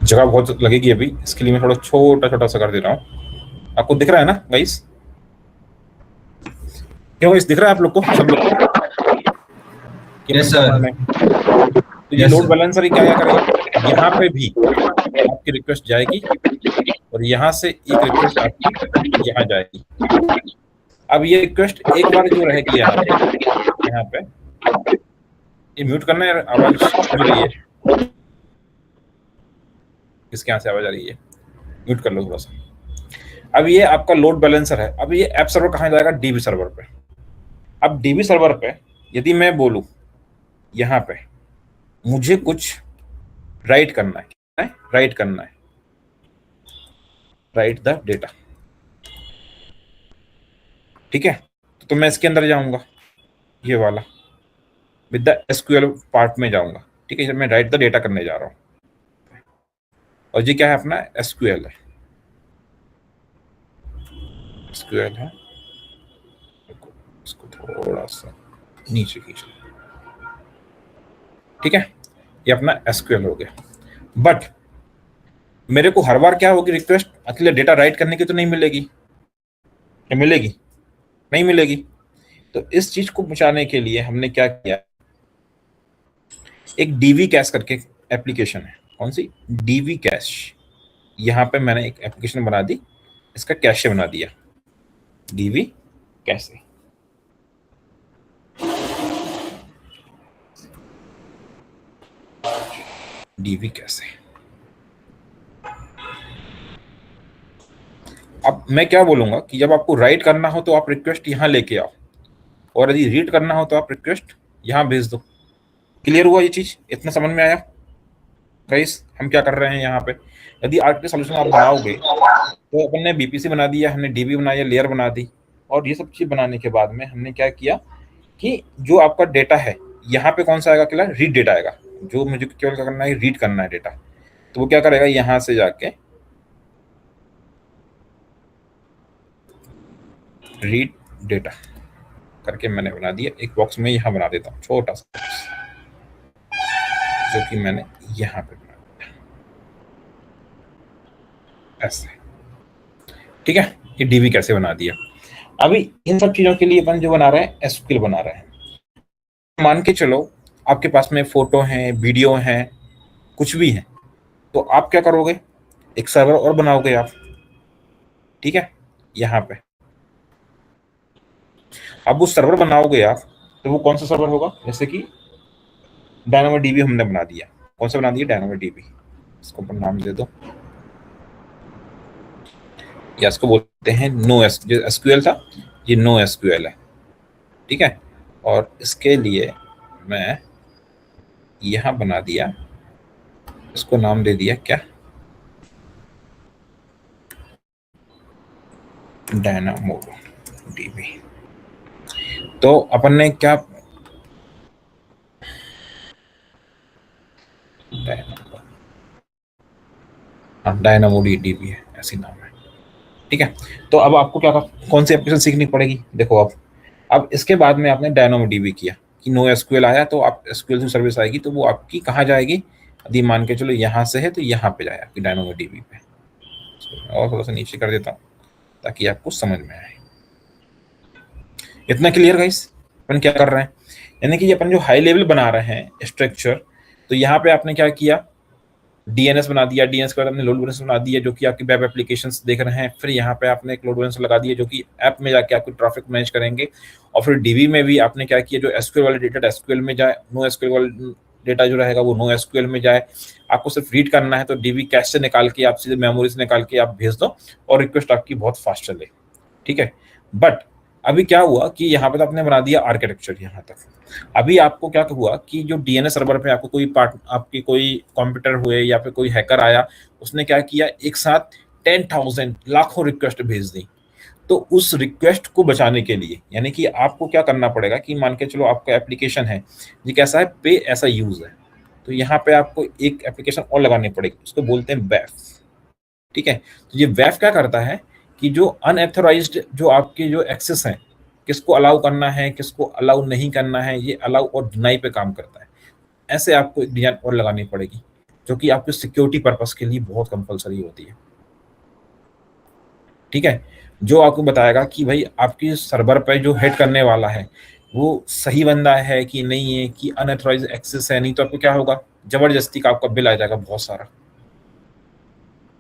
जगह बहुत लगेगी अभी, इसके लिए मैं थोड़ा छोटा छोटा सा कर दे रहा हूँ। आपको दिख रहा है ना गाइस, क्यों गाइस दिख रहा है आप लोग को, सब लोग को? Yes sir. तो ये लोड बैलेंसर क्या करेगा, यहाँ पे भी आपकी रिक्वेस्ट जाएगी और यहाँ से एक रिक्वेस्ट आपकी यहाँ जाएगी। अब ये रिक्वेस्ट एक बार जो रहेगी यहाँ पे ये म्यूट करना है, आवाज सुन रही है, इसके यहाँ से आवाज आ रही है, म्यूट कर लो थोड़ा सा। अब ये आपका लोड बैलेंसर है। अब ये ऐप सर्वर कहाँ जाएगा? डीबी सर्वर पे। अब डीबी सर्वर पे यदि मैं बोलूं यहाँ पे मुझे कुछ राइट करना है, राइट करना है, राइट द डेटा, ठीक है, तो मैं इसके अंदर जाऊंगा, ये वाला विद द एसक्यूएल पार्ट में जाऊंगा, ठीक है, जब मैं राइट द डेटा करने जा रहा हूं। और ये क्या है? अपना एसक्यूएल है, एसक्यूएल है, इसको थोड़ा सा नीचे खींच लो, ठीक है, ये अपना एसक्यूएल हो गया। बट मेरे को हर बार क्या होगी? रिक्वेस्ट अकेले डेटा राइट करने की तो नहीं मिलेगी, क्या मिलेगी? नहीं मिलेगी। तो इस चीज को बचाने के लिए हमने क्या किया, एक डीवी कैश करके एप्लीकेशन है। कौन सी? DV cash. यहां पे मैंने एक एप्लीकेशन बना दी, इसका कैशे बना दिया, डीवी कैशे। DV cache. अब मैं क्या बोलूंगा कि जब आपको राइट करना हो तो आप रिक्वेस्ट यहां लेके आओ, और यदि रीड करना हो तो आप रिक्वेस्ट यहां भेज दो। क्लियर हुआ ये चीज? इतना समझ में आया गाइस हम क्या कर रहे हैं यहाँ पे? यदि आर्किटेक्चर सॉल्यूशन आप बनाओगे तो अपन ने बीपीसी बना दिया, हमने डीबी बनाया, लेयर बना दी, और ये सब चीज बनाने के बाद में हमने क्या किया कि जो आपका डेटा है यहाँ पे कौन सा आएगा? केवल रीड डेटा आएगा। जो मुझे केवल क्या करना है? रीड करना है डेटा। तो वो क्या करेगा? यहाँ से जाके रीड डेटा करके मैंने बना दिया एक बॉक्स में, यहाँ बना देता हूँ छोटा सा बॉक्स, जो कि मैंने यहाँ पे बना दिया ऐसे, ठीक है। ये डीबी कैसे बना दिया। अभी इन सब चीजों के लिए अपन जो बना रहे हैं एसक्यूएल बना रहे हैं। मान के चलो आपके पास में फोटो है, वीडियो है, कुछ भी है, तो आप क्या करोगे? एक सर्वर और बनाओगे आप, ठीक है, यहाँ पे। अब वो सर्वर बनाओगे आप, तो वो कौन सा सर्वर होगा? जैसे कि डायनामोडीबी हमने बना दिया। कौन सा बना दिया? डायनामोडीबी। इसको अपन नाम दे दो, या इसको बोलते हैं नो एस, जो एसक्यूएल था ये नो एसक्यूएल है, ठीक है। और इसके लिए मैं यहां बना दिया, इसको नाम दे दिया क्या? डायनामोडीबी। तो अपन ने क्या, डायनामोडीबी है, ऐसी नाम है, ठीक है। तो अब आपको क्या कौन सी एप्लीकेशन सीखनी पड़ेगी? देखो अब इसके बाद में आपने डायनामोडीबी किया कि नो एसक्यूएल आया, तो आप एसक्यूएल सर्विस आएगी, तो वो आपकी कहाँ जाएगी? यदि मान के चलो यहाँ से है तो यहाँ पे जाए आपकी डायनामोडीबी पे। और थोड़ा सा नीचे कर देता हूँ ताकि आपको समझ में आए। इतना क्लियर गाइस? अपन क्या कर रहे हैं, यानी कि अपन जो हाई लेवल बना रहे हैं स्ट्रक्चर, तो यहाँ पे आपने क्या किया? डीएनएस बना दिया, डीएनएस के बाद आपने लोड बैलेंसर बना दिया जो कि आपकी वेब एप्लीकेशंस देख रहे हैं। फिर यहाँ पे आपने एक लोड बैलेंसर लगा दिया जो कि ऐप में जाके आपको ट्रैफिक मैनेज करेंगे। और फिर डीबी में भी आपने क्या किया? जो एसक्यूएल वाले डेटा एसक्यूएल में जाए, नो एसक्यूएल वाला डेटा जो रहेगा वो नो एसक्यूएल में जाए। आपको सिर्फ रीड करना है तो डीबी कैश से निकाल के आप सीधे मेमोरी से निकाल के आप भेज दो और रिक्वेस्ट आपकी बहुत फास्ट चले, ठीक है। बट अभी क्या हुआ कि यहाँ पे तो आपने बना दिया आर्किटेक्चर यहाँ तक। अभी आपको क्या हुआ कि जो डीएनएस सर्वर पे आपको कोई आपकी कोई कंप्यूटर हुए या फिर कोई हैकर आया, उसने क्या किया? एक साथ 10,000 लाखों रिक्वेस्ट भेज दी। तो उस रिक्वेस्ट को बचाने के लिए यानी कि आपको क्या करना पड़ेगा कि मान के चलो आपका एप्लीकेशन है, ये कैसा है? पे ऐसा यूज है, तो यहाँ पे आपको एक एप्लीकेशन और लगानी पड़ेगी, उसको बोलते हैं वैफ, ठीक है। तो ये वैफ क्या करता है कि जो अनएथोराइज्ड जो आपके जो एक्सेस हैं, किसको अलाउ करना है, किसको अलाउ नहीं करना है, ये अलाउ और डिनाई पे काम करता है। ऐसे आपको एक डिजाइन और लगानी पड़ेगी जो कि आपके सिक्योरिटी पर्पस के लिए बहुत कंपलसरी होती है, ठीक है। जो आपको बताएगा कि भाई आपकी सर्वर पे जो हेड करने वाला है वो सही बंदा है कि नहीं है, कि अनएथोराइज्ड एक्सेस है, नहीं तो आपको क्या होगा? जबरदस्ती का आपका बिल आ जाएगा बहुत सारा।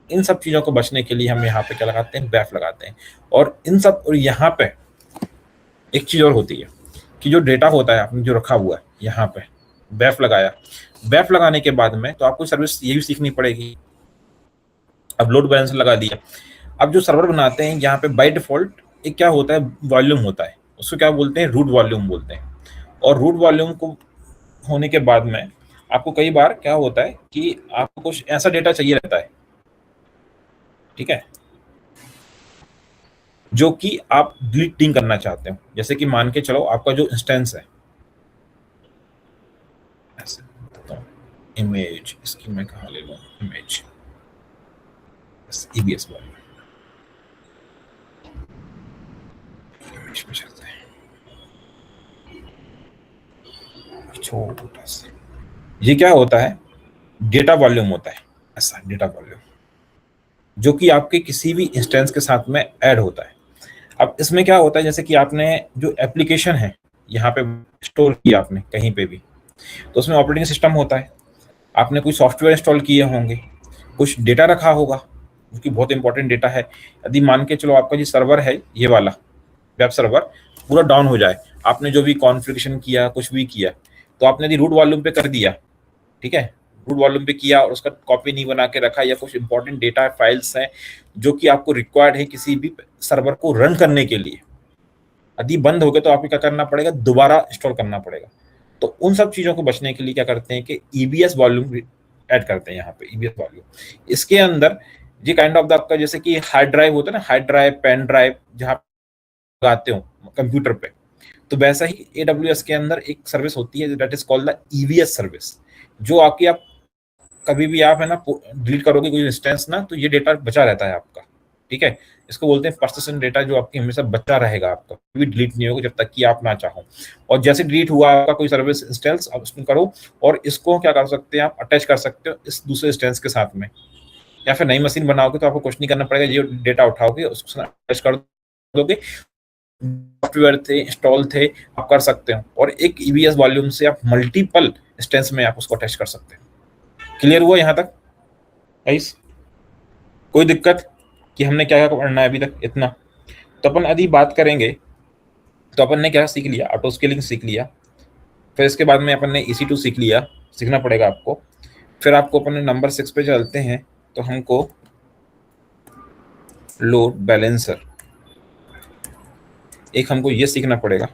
इन सब चीजों को बचने के लिए हम यहाँ पे क्या लगाते हैं? वैफ लगाते हैं। और इन सब, और यहाँ पे एक चीज और होती है कि जो डेटा होता है आपने जो रखा हुआ है यहाँ पे बैफ लगाया, बैफ लगाने के बाद में तो आपको सर्विस ये भी सीखनी पड़ेगी। अब लोड बैलेंसर लगा दिया, अब जो सर्वर बनाते हैं यहाँ पे बाय डिफॉल्ट एक क्या होता है, वॉल्यूम होता है, उसको क्या बोलते हैं, रूट वॉल्यूम बोलते हैं। और रूट वॉल्यूम को होने के बाद में आपको कई बार क्या होता है कि आपको कुछ ऐसा डेटा चाहिए रहता है, ठीक है, जो कि आप डिलीटिंग करना चाहते हो। जैसे कि मान के चलो आपका जो इंस्टेंस है, ऐसे इमेज, इसकी मैं कहाँ ले लूँ इमेज, ईबीएस वाली इमेज में चलते हैं, छोटा सा ये क्या होता है, डेटा वॉल्यूम होता है, ऐसा डेटा वॉल्यूम जो कि आपके किसी भी इंस्टेंस के साथ में ऐड होता है। अब इसमें क्या होता है, जैसे कि आपने जो एप्लीकेशन है यहाँ पे स्टोर किया आपने कहीं पे भी, तो उसमें ऑपरेटिंग सिस्टम होता है, आपने कोई सॉफ्टवेयर इंस्टॉल किए होंगे, कुछ डेटा रखा होगा जो कि बहुत इंपॉर्टेंट डेटा है। यदि मान के चलो आपका जो सर्वर है ये वाला वेब सर्वर पूरा डाउन हो जाए, आपने जो भी कॉन्फ़िगरेशन किया कुछ भी किया, तो आपने यदि रूट वॉल्यूम पे कर दिया, ठीक है, रूट वॉल्यूम पे किया और उसका कॉपी नहीं बना के रखा, या कुछ इंपॉर्टेंट डेटा फाइल्स हैं जो कि आपको रिक्वायर्ड है किसी भी सर्वर को रन करने के लिए, यदि बंद हो गए तो आपको क्या करना पड़ेगा, दोबारा इंस्टॉल करना पड़ेगा। तो उन सब चीज़ों को बचने के लिए क्या करते हैं कि ईबीएस वॉल्यूम ऐड करते हैं यहाँ पे, ईबीएस वॉल्यूम। इसके अंदर ये काइंड ऑफ आपका जैसे कि हार्ड ड्राइव होता है ना, हार्ड ड्राइव, पेन ड्राइव जहाँ लगाते हो कंप्यूटर पे, तो वैसा ही एडब्ल्यूएस के अंदर एक सर्विस होती है that is called the EVS service, जो आपकी आप कभी भी आप है ना डिलीट करोगे कोई इंस्टेंस ना, तो ये डेटा बचा रहता है आपका, ठीक है। इसको बोलते हैं पर्सिस्टेंट डेटा, जो आपकी हमेशा बचा रहेगा, आपका कभी डिलीट नहीं होगा जब तक कि आप ना चाहो। और जैसे डिलीट हुआ आपका कोई सर्विस इंस्टेंस, आप उसमें करो और इसको क्या कर सकते हैं, आप अटैच कर सकते हो इस दूसरे इंस्टेंस के साथ में, या फिर नई मशीन बनाओगे तो आपको कुछ नहीं करना पड़ेगा, ये डेटा उठाओगे उसको अटैच कर दोगे, सॉफ्टवेयर थे इंस्टॉल थे आप कर सकते हो, और एक ईवीएस वॉल्यूम से आप मल्टीपल इंस्टेंस में आप उसको अटैच कर सकते हैं। क्लियर हुआ यहाँ तक गाइस? कोई दिक्कत कि हमने क्या क्या पढ़ना है अभी तक? इतना तो अपन यदि बात करेंगे तो अपन ने क्या सीख लिया, ऑटो स्केलिंग सीख लिया, फिर इसके बाद में अपन ने EC2 सीख लिया, सीखना पड़ेगा आपको। फिर आपको अपन नंबर 6 पे चलते हैं, तो हमको लोड बैलेंसर एक हमको ये सीखना पड़ेगा,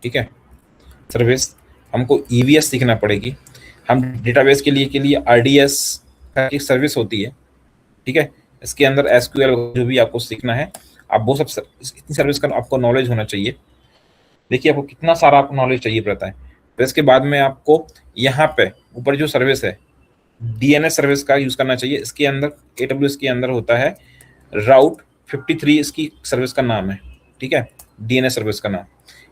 ठीक है। सर्विस हमको ईवीएस सीखना पड़ेगी। हम डेटाबेस के लिए RDS का एक सर्विस होती है, ठीक है। इसके अंदर SQL जो भी आपको सीखना है, आप वो सब इतनी सर्विस का आपको नॉलेज होना चाहिए। देखिए आपको कितना सारा आपको नॉलेज चाहिए रहता है। फिर इसके बाद में आपको यहाँ पे ऊपर जो सर्विस है DNS सर्विस का यूज करना चाहिए। इसके अंदर AWS के अंदर होता है राउट 53, इसकी सर्विस का नाम है, ठीक है, DNS सर्विस का नाम।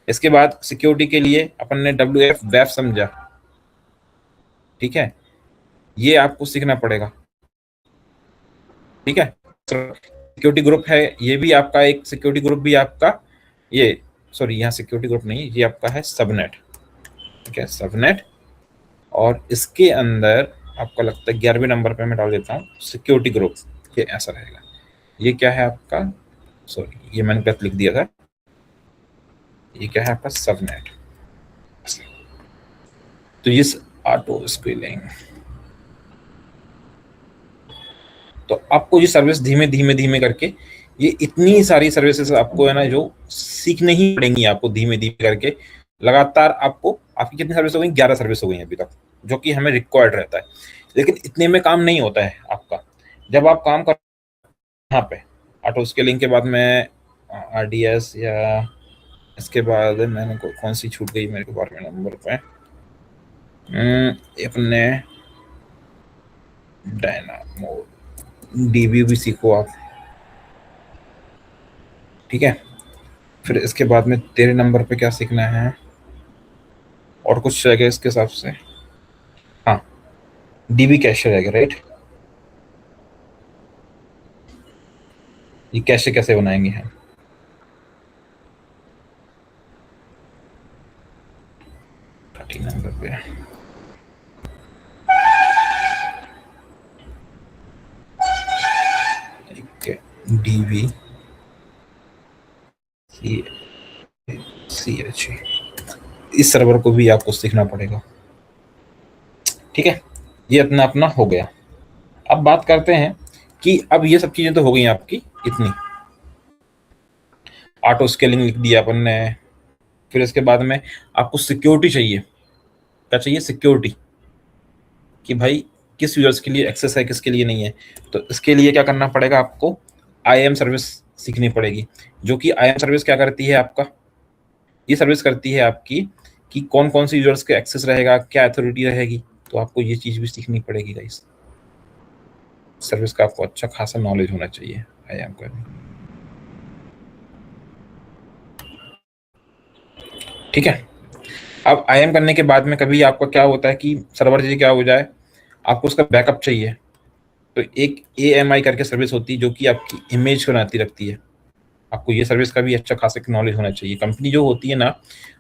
इसके बाद सिक्योरिटी के लिए अपन ने WF समझा, ठीक है, ये आपको सीखना पड़ेगा, ठीक है। सिक्योरिटी ग्रुप है, ये भी आपका एक सिक्योरिटी ग्रुप भी आपका, ये सॉरी यहाँ सिक्योरिटी ग्रुप नहीं, ये आपका है सबनेट, ठीक है, सबनेट। और इसके अंदर आपका लगता है 11वें नंबर पे मैं डाल देता हूँ सिक्योरिटी ग्रुप, ये ऐसा रहेगा। ये क्या है आपका, सॉरी ये मैंने गलत लिख दिया था, ये क्या है आपका सबनेट। तो ये ऑटो स्केलिंग, तो आपको ये सर्विस धीमे धीमे धीमे करके ये इतनी सारी सर्विसेज आपको है ना जो सीखने ही पड़ेंगी आपको धीमे धीमे करके। लगातार आपको, आपकी कितनी सर्विस हो गई, 11 सर्विस हो गई अभी तक, जो कि हमें रिक्वायर्ड रहता है। लेकिन इतने में काम नहीं होता है आपका, जब आप काम कर यहाँ पे ऑटो स्केलिंग के बाद में RDS, या इसके बाद मैंने कौन सी छूट गई मेरे को 12वें नंबर पे, अपने डायनामो DB भी सीखो आप, ठीक है। फिर इसके बाद में 13 नंबर पे क्या सीखना है, और कुछ रहेगा इसके हिसाब से, हाँ DB कैशे रहेगा, राइट। ये कैशे कैसे बनाएंगे हम, नंबर पे DB CH, इस सर्वर को भी आपको सीखना पड़ेगा। ठीक है, ये इतना अपना हो गया। अब बात करते हैं कि अब ये सब चीजें तो हो गई आपकी, इतनी ऑटो स्केलिंग लिख दिया अपन ने। फिर इसके बाद में आपको सिक्योरिटी चाहिए। क्या चाहिए? सिक्योरिटी, कि भाई किस यूजर्स के लिए एक्सेस है, किसके लिए नहीं है। तो इसके लिए क्या करना पड़ेगा आपको? IAM सर्विस सीखनी पड़ेगी। जो कि IAM सर्विस क्या करती है आपका? ये सर्विस करती है आपकी कि कौन कौन से यूजर्स के एक्सेस रहेगा, क्या अथॉरिटी रहेगी। तो आपको ये चीज भी सीखनी पड़ेगी गाइस। सर्विस का आपको अच्छा खासा नॉलेज होना चाहिए IAM का। ठीक है, अब IAM करने के बाद में कभी आपका क्या होता है कि सर्वर जी क्या हो जाए, आपको उसका बैकअप चाहिए। तो एक AMI करके सर्विस होती है जो कि आपकी इमेज को बनाती रखती है। आपको ये सर्विस का भी अच्छा खासा नॉलेज होना चाहिए। कंपनी जो होती है ना,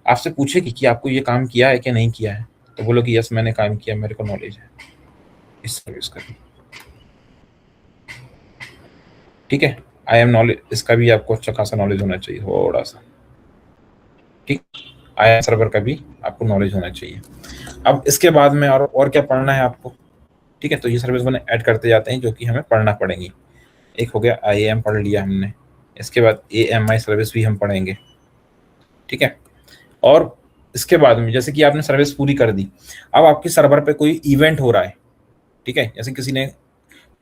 आपसे पूछेगी कि आपको ये काम किया है कि नहीं किया है, तो बोलो कि यस मैंने काम किया, मेरे को नॉलेज है इस सर्विस का भी। ठीक है, IAM नॉलेज, इसका भी आपको अच्छा खासा नॉलेज होना चाहिए थोड़ा सा। ठीक, IAM सर्वर का भी आपको नॉलेज होना चाहिए। अब इसके बाद में और क्या पढ़ना है आपको? ठीक है, तो ये सर्विस मैंने ऐड करते जाते हैं जो कि हमें पढ़ना पड़ेंगी। एक हो गया IAM पढ़ लिया हमने, इसके बाद AMI सर्विस भी हम पढ़ेंगे। ठीक है, और इसके बाद में जैसे कि आपने सर्विस पूरी कर दी, अब आपके सर्वर पे कोई इवेंट हो रहा है। ठीक है, जैसे किसी ने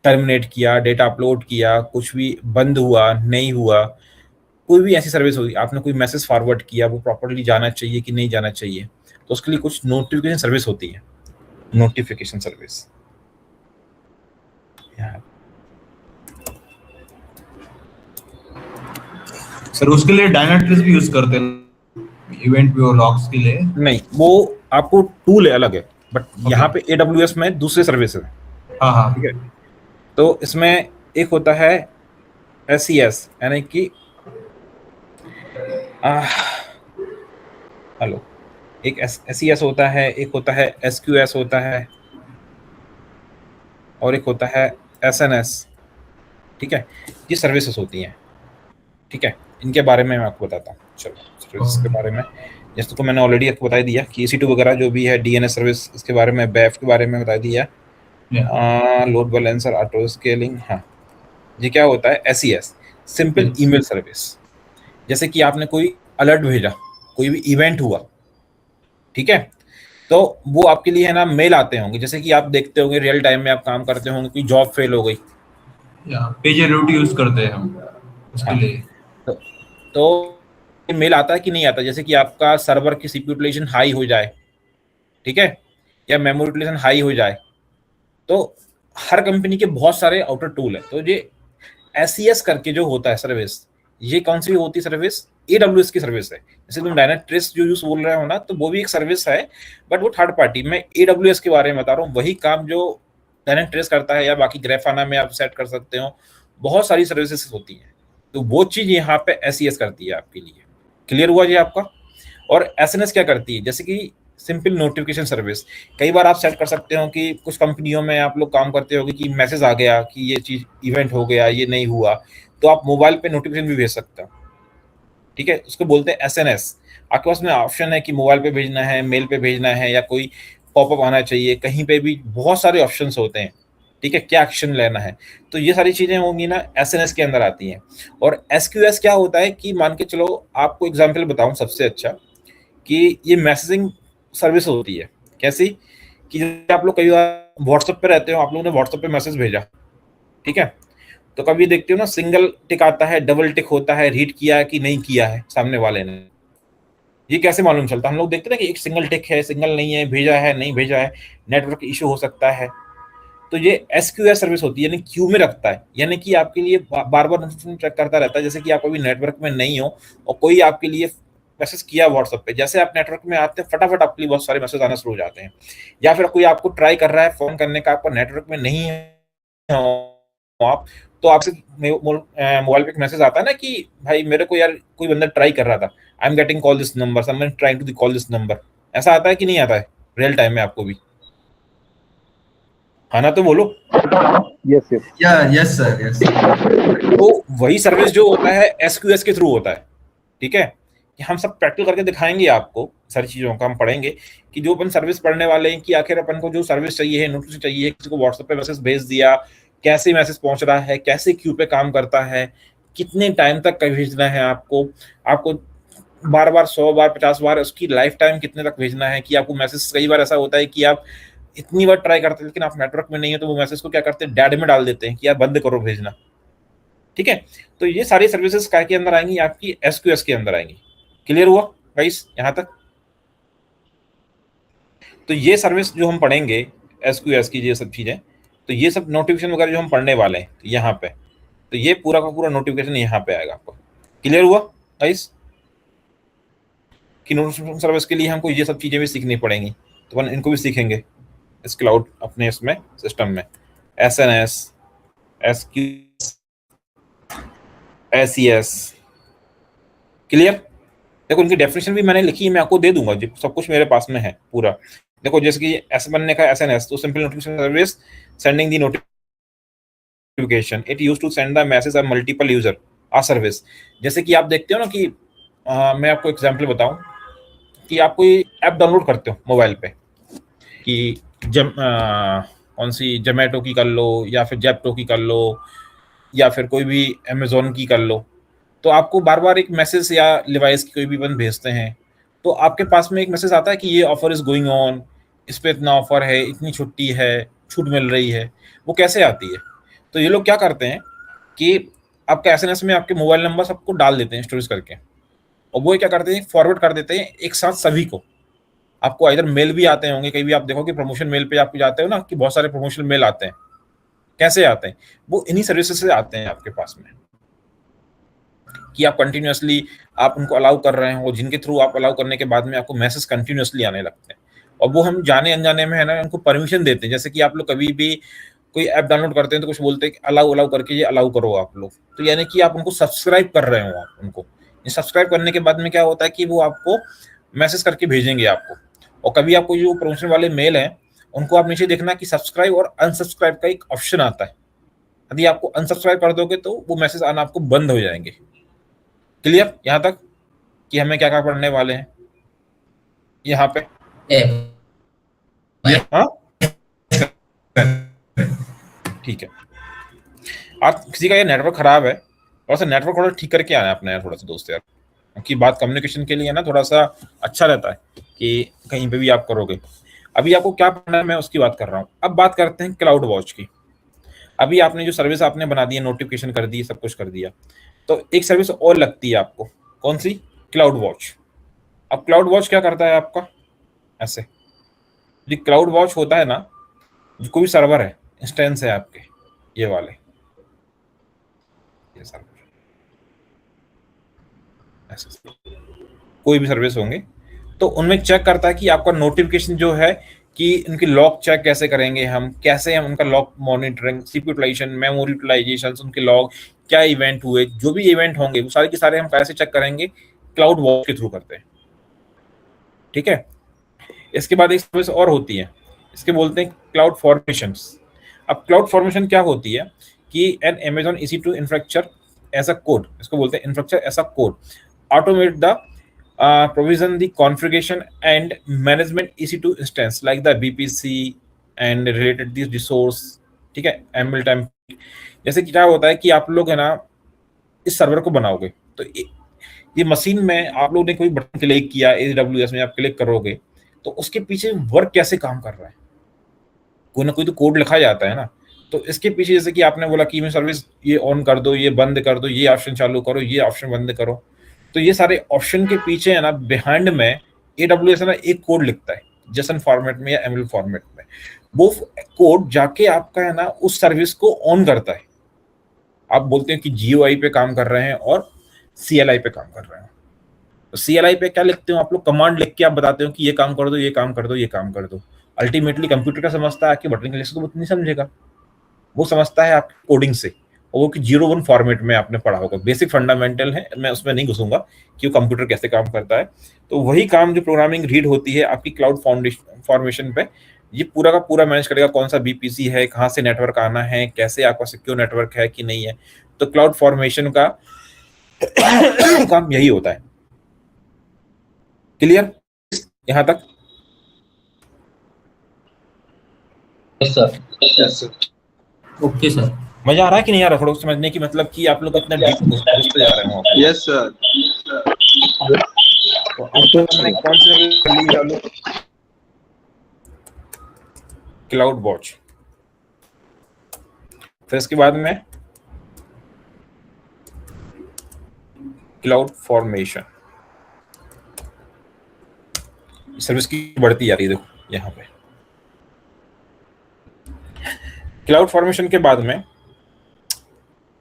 टर्मिनेट किया, डेटा अपलोड किया, कुछ भी बंद हुआ, नहीं हुआ, कोई भी ऐसी सर्विस होगी, आपने कोई मैसेज फॉरवर्ड किया, वो प्रॉपर्ली जाना चाहिए कि नहीं जाना चाहिए, तो उसके लिए कुछ नोटिफिकेशन सर्विस होती है। नोटिफिकेशन सर्विस सर उसके लिए डायनाट्रिस भी यूज करते हैं इवेंट व्यू लॉग्स के लिए? नहीं, वो आपको टूल है अलग है, बट यहाँ पे AWS में दूसरे सर्विस है। हाँ हाँ, ठीक है, तो इसमें एक होता है SES, यानी कि हेलो, एक SES होता है, एक होता है SQS होता है, और एक होता है SNS। ठीक है, ये सर्विसेज होती हैं। ठीक है, इनके बारे में मैं आपको बताता हूँ। चलो सर्विस के बारे में, जैसे तो मैंने ऑलरेडी आपको बता दिया कि EC2 वगैरह जो भी है, DNS सर्विस, इसके बारे में, BAF के बारे में बता दिया। Load balancer, auto scaling. हाँ, ये क्या होता है? SES, simple email service. जैसे कि आपने कोई अलर्ट भेजा, कोई भी इवेंट हुआ, ठीक है, तो वो आपके लिए है ना मेल आते होंगे। जैसे कि आप देखते होंगे रियल टाइम में, आप काम करते होंगे, कोई जॉब फेल हो गई, पेजर रूट यूज करते हैं हम उसके हाँ, लिए। तो मेल आता है कि नहीं आता? जैसे कि आपका सर्वर की CPU यूटिलाइजेशन हाई हो जाए, ठीक है, या मेमोरी यूटिलाइजेशन हाई हो जाए, तो हर कंपनी के बहुत सारे आउटर टूल है। तो ये SES करके जो होता है सर्विस, ये कौन सी होती है सर्विस? AWS की सर्विस है। जैसे तुम डायनाट्रिस जो यूज बोल रहे हो ना, तो वो भी एक सर्विस है, बट वो थर्ड पार्टी। मैं AWS के बारे में बता रहा हूँ, वही काम जो डायनाट्रिस करता है, या बाकी ग्राफाना में आप सेट कर सकते हो, बहुत सारी सर्विसेज होती हैं। तो वो चीज यहाँ पे SES करती है आपके लिए। क्लियर हुआ जी आपका? और SNS क्या करती है? जैसे कि सिंपल नोटिफिकेशन सर्विस। कई बार आप सेट कर सकते हो कि कुछ कंपनियों में आप लोग काम करते होगे कि मैसेज आ गया कि ये चीज इवेंट हो गया, ये नहीं हुआ, तो आप मोबाइल पे नोटिफिकेशन भी भेज सकते हो। ठीक है, उसको बोलते हैं SNS। आपके पास में ऑप्शन है कि मोबाइल पे भेजना है, मेल पे भेजना है, या कोई पॉपअप आना चाहिए, कहीं पे भी बहुत सारे ऑप्शंस होते हैं। ठीक है, क्या एक्शन लेना है, तो ये सारी चीजें होंगी ना, SNS के अंदर आती हैं। और SQS क्या होता है कि मान के चलो, आपको एग्जाम्पल बताऊं सबसे अच्छा, कि ये मैसेजिंग सर्विस होती है। कैसी? कि जैसे आप लोग कई बार व्हाट्सएप पे रहते हो, आप लोगों ने व्हाट्सएप पे मैसेज भेजा, ठीक है, तो कभी देखते हो ना सिंगल टिक आता है, डबल टिक होता है, रीड किया है कि नहीं किया है सामने वाले ने। ये कैसे मालूम चलता? हम लोग देखते हैं कि एक सिंगल टिक है, सिंगल नहीं है, भेजा है नहीं भेजा है, नेटवर्क इशू हो सकता है। तो ये SQS सर्विस होती है, यानी क्यू में रखता है, यानी कि आपके लिए बार बार चेक करता रहता है। जैसे कि आप अभी नेटवर्क में नहीं हो और कोई आपके लिए मैसेज किया व्हाट्सएप पे, जैसे आप नेटवर्क में आते हैं, फटाफट आपके लिए बहुत सारे मैसेज आना शुरू हो जाते हैं। या फिर कोई आपको ट्राई कर रहा है फोन करने का, आपका नेटवर्क में नहीं है आप, तो आपसे मोबाइल पे एक मैसेज आता है ना कि भाई मेरे को यार कोई बंदा ट्राई कर रहा था, I am getting call this number, someone trying to call this number. ऐसा आता है कि नहीं आता है रियल टाइम में आपको भी? हाँ ना, तो बोलो। यस यस या यस सर, यस। तो वही सर्विस जो होता है SQS के थ्रू होता है। ठीक है, कि हम सब प्रैक्टिकल करके दिखाएंगे आपको सारी चीज़ों का, हम पढ़ेंगे कि जो अपन सर्विस पढ़ने वाले हैं कि आखिर अपन को जो सर्विस चाहिए है, नोटिफिकेशन चाहिए, किसी को व्हाट्सएप पे मैसेज भेज दिया, कैसे मैसेज पहुंच रहा है, कैसे क्यू पे काम करता है, कितने टाइम तक का भेजना है आपको, आपको बार बार 100 बार 50 बार उसकी लाइफ टाइम कितने तक भेजना है, कि आपको मैसेज कई बार ऐसा होता है कि आप इतनी बार ट्राई करते हैं लेकिन आप नेटवर्क में नहीं है, तो वो मैसेज को क्या करते हैं, डैड में डाल देते हैं कि यार बंद करो भेजना। ठीक है, तो ये सारी सर्विसेज काय के अंदर आएंगी, आपकी एसक्यूएस के अंदर आएंगी। क्लियर हुआ गाइस यहाँ तक? तो ये सर्विस जो हम पढ़ेंगे एसक्यूएस की, ये सब चीजें, तो ये सब नोटिफिकेशन वगैरह जो हम पढ़ने वाले हैं तो यहाँ पे, तो ये पूरा का पूरा नोटिफिकेशन यहाँ पे आएगा आपको। क्लियर हुआ गाइस कि नोटिफिकेशन सर्विस के लिए हमको ये सब चीजें भी सीखनी पड़ेंगी, तो अपन इनको भी सीखेंगे इस क्लाउड अपने इसमें सिस्टम में, एसएनएस, एसक्यू, एसईएस। क्लियर? देखो इनकी डेफिनेशन भी मैंने लिखी है, मैं आपको दे दूंगा जी, सब कुछ मेरे पास में है पूरा। देखो जैसे कि एस बनने का एसएनएस, तो simple notification service sending the notification, it used to send the message of multiple user आ सर्विस। जैसे कि आप देखते हो ना कि मैं आपको एग्जांपल बताऊं कि आप कोई ऐप डाउनलोड करते हो मोबाइल पे, कि कौन सी जोमेटो की कर लो, या फिर जेप्टो की कर लो, या फिर कोई भी अमेजोन की कर लो, तो आपको बार बार एक मैसेज या डिवाइस की कोई भी बंद भेजते हैं, तो आपके पास में एक मैसेज आता है कि ये ऑफर इज गोइंग ऑन, इस पे इतना ऑफर है, इतनी छुट्टी है, छूट मिल रही है। वो कैसे आती है? तो ये लोग क्या करते हैं कि आपके एसएनएस में आपके मोबाइल नंबर सबको डाल देते हैं स्टोरेज करके, और वो क्या करते हैं, फॉरवर्ड कर देते हैं एक साथ सभी को। आपको इधर मेल भी आते होंगे, कहीं भी आप देखो कि प्रमोशन मेल पे आप जाते हो ना, कि बहुत सारे प्रमोशन मेल आते हैं। कैसे आते हैं? वो इन्हीं सर्विसेज से आते हैं आपके पास में, कि आप कंटिन्यूअसली आप उनको अलाउ कर रहे हो, जिनके थ्रू आप अलाउ करने के बाद में आपको मैसेज कंटिन्यूअसली आने लगते हैं, और वो हम जाने अनजाने में है ना उनको परमिशन देते हैं। जैसे कि आप लोग कभी भी कोई ऐप डाउनलोड करते हैं तो कुछ बोलते हैं कि अलाउ अलाउ करके ये अलाउ करो आप लोग, तो यानी कि आप उनको सब्सक्राइब कर रहे हो। आप उनको सब्सक्राइब करने के बाद में क्या होता है कि वो आपको मैसेज करके भेजेंगे आपको, और कभी आपको जो प्रमोशन वाले मेल हैं उनको आप नीचे देखना कि सब्सक्राइब और अनसब्सक्राइब का एक ऑप्शन आता है। यदि आपको अनसब्सक्राइब कर दोगे तो वो मैसेज आना आपको बंद हो जाएंगे। क्लियर यहाँ तक कि हमें क्या क्या पढ़ने वाले हैं यहाँ पे? हाँ ठीक है। आप किसी का ये नेटवर्क खराब है, थोड़ा सा नेटवर्क थोड़ा ठीक करके आना अपना यार, थोड़ा सा दोस्त यार, क्योंकि बात कम्युनिकेशन के लिए ना थोड़ा सा अच्छा रहता है कि कहीं पे भी आप करोगे। अभी आपको क्या पढ़ना है मैं उसकी बात कर रहा हूँ। अब बात करते हैं क्लाउड वॉच की। अभी आपने जो सर्विस आपने बना दी है, नोटिफिकेशन कर दी, सब कुछ कर दिया, तो एक सर्विस और लगती है आपको, कौन सी? CloudWatch. अब क्लाउड वॉच क्या करता है आपका? ऐसे जो क्लाउड वॉच होता है ना, जो कोई सर्वर है, इंस्टेंस है आपके ये वाले, ये सर्वर ऐसे कोई भी सर्विस होंगे, तो उनमें चेक करता है कि आपका नोटिफिकेशन जो है कि उनकी लॉग चेक कैसे करेंगे हम, कैसे हम उनका log monitoring, CPU utilisation, memory utilisation, उनके लॉग क्या इवेंट हुए, जो भी इवेंट होंगे वो सारे के सारे हम कैसे चेक करेंगे? क्लाउड वॉच के थ्रू करते हैं। ठीक है, इसके बाद एक सर्विस और होती है, इसके बोलते हैं क्लाउड फॉर्मेशंस। अब क्लाउड फॉर्मेशन क्या होती है कि an Amazon EC2 infrastructure as a code, इसको बोलते हैं infrastructure as a code, automate the provision the configuration and management EC2 instance like the BPC and related these resource। ठीक है, ML टाइम। जैसे कि क्या होता है कि आप लोग है ना इस सर्वर को बनाओगे, तो ये मशीन में आप लोग ने कोई बटन क्लिक किया, AWS में आप क्लिक करोगे, तो उसके पीछे वर्क कैसे काम कर रहा है, कोई ना कोई तो कोड लिखा जाता है ना। तो इसके पीछे जैसे कि आपने बोला कि मैं सर्विस ये ऑन कर दो, ये बंद कर दो, ये ऑप्शन चालू करो, ये ऑप्शन बंद करो, तो ये सारे ऑप्शन के पीछे है ना बिहाइंड में AWS है ना एक कोड लिखता है JSON फॉर्मेट में या ML फॉर्मेट में। वो कोड जाके आपका है ना उस सर्विस को ऑन करता है। आप बोलते हैं कि GUI पे काम कर रहे हैं और CLI पे काम कर रहे हैं। तो CLI पे क्या लिखते हो आप लोग? कमांड लिख के आप बताते हो कि ये काम कर दो, ये काम कर दो, ये काम कर दो। अल्टीमेटली कंप्यूटर का समझता है कि बटन क्लिक से तो वो नहीं समझेगा, वो समझता है आपकी कोडिंग से, और वो कि 0-1 फॉर्मेट में आपने पढ़ा होगा, बेसिक फंडामेंटल है, मैं उसमें नहीं घुसूंगा कि वो कंप्यूटर कैसे काम करता है। तो वही काम जो प्रोग्रामिंग रीड होती है आपकी क्लाउड फॉर्मेशन पे, ये पूरा का पूरा मैनेज करेगा कौन सा BPC है, कहाँ से नेटवर्क आना है, कैसे आपका सिक्योर नेटवर्क है कि नहीं है। तो क्लाउड फॉर्मेशन का काम यही होता है। क्लियर यहाँ तक? Yes sir. Yes sir. Okay sir. मजा आ रहा है कि नहीं आ रहा? थोड़ा समझने की मतलब कि आप लोग इतना डीप घुसते जा रहे हो। Yes sir. तो अब तक हमने कौन सी सर्विस कर ली है? क्लाउड वॉच, फिर इसके बाद में क्लाउड फॉर्मेशन। सर्विस की बढ़ती जा रही है, देखो यहाँ पे। क्लाउड फॉर्मेशन के बाद में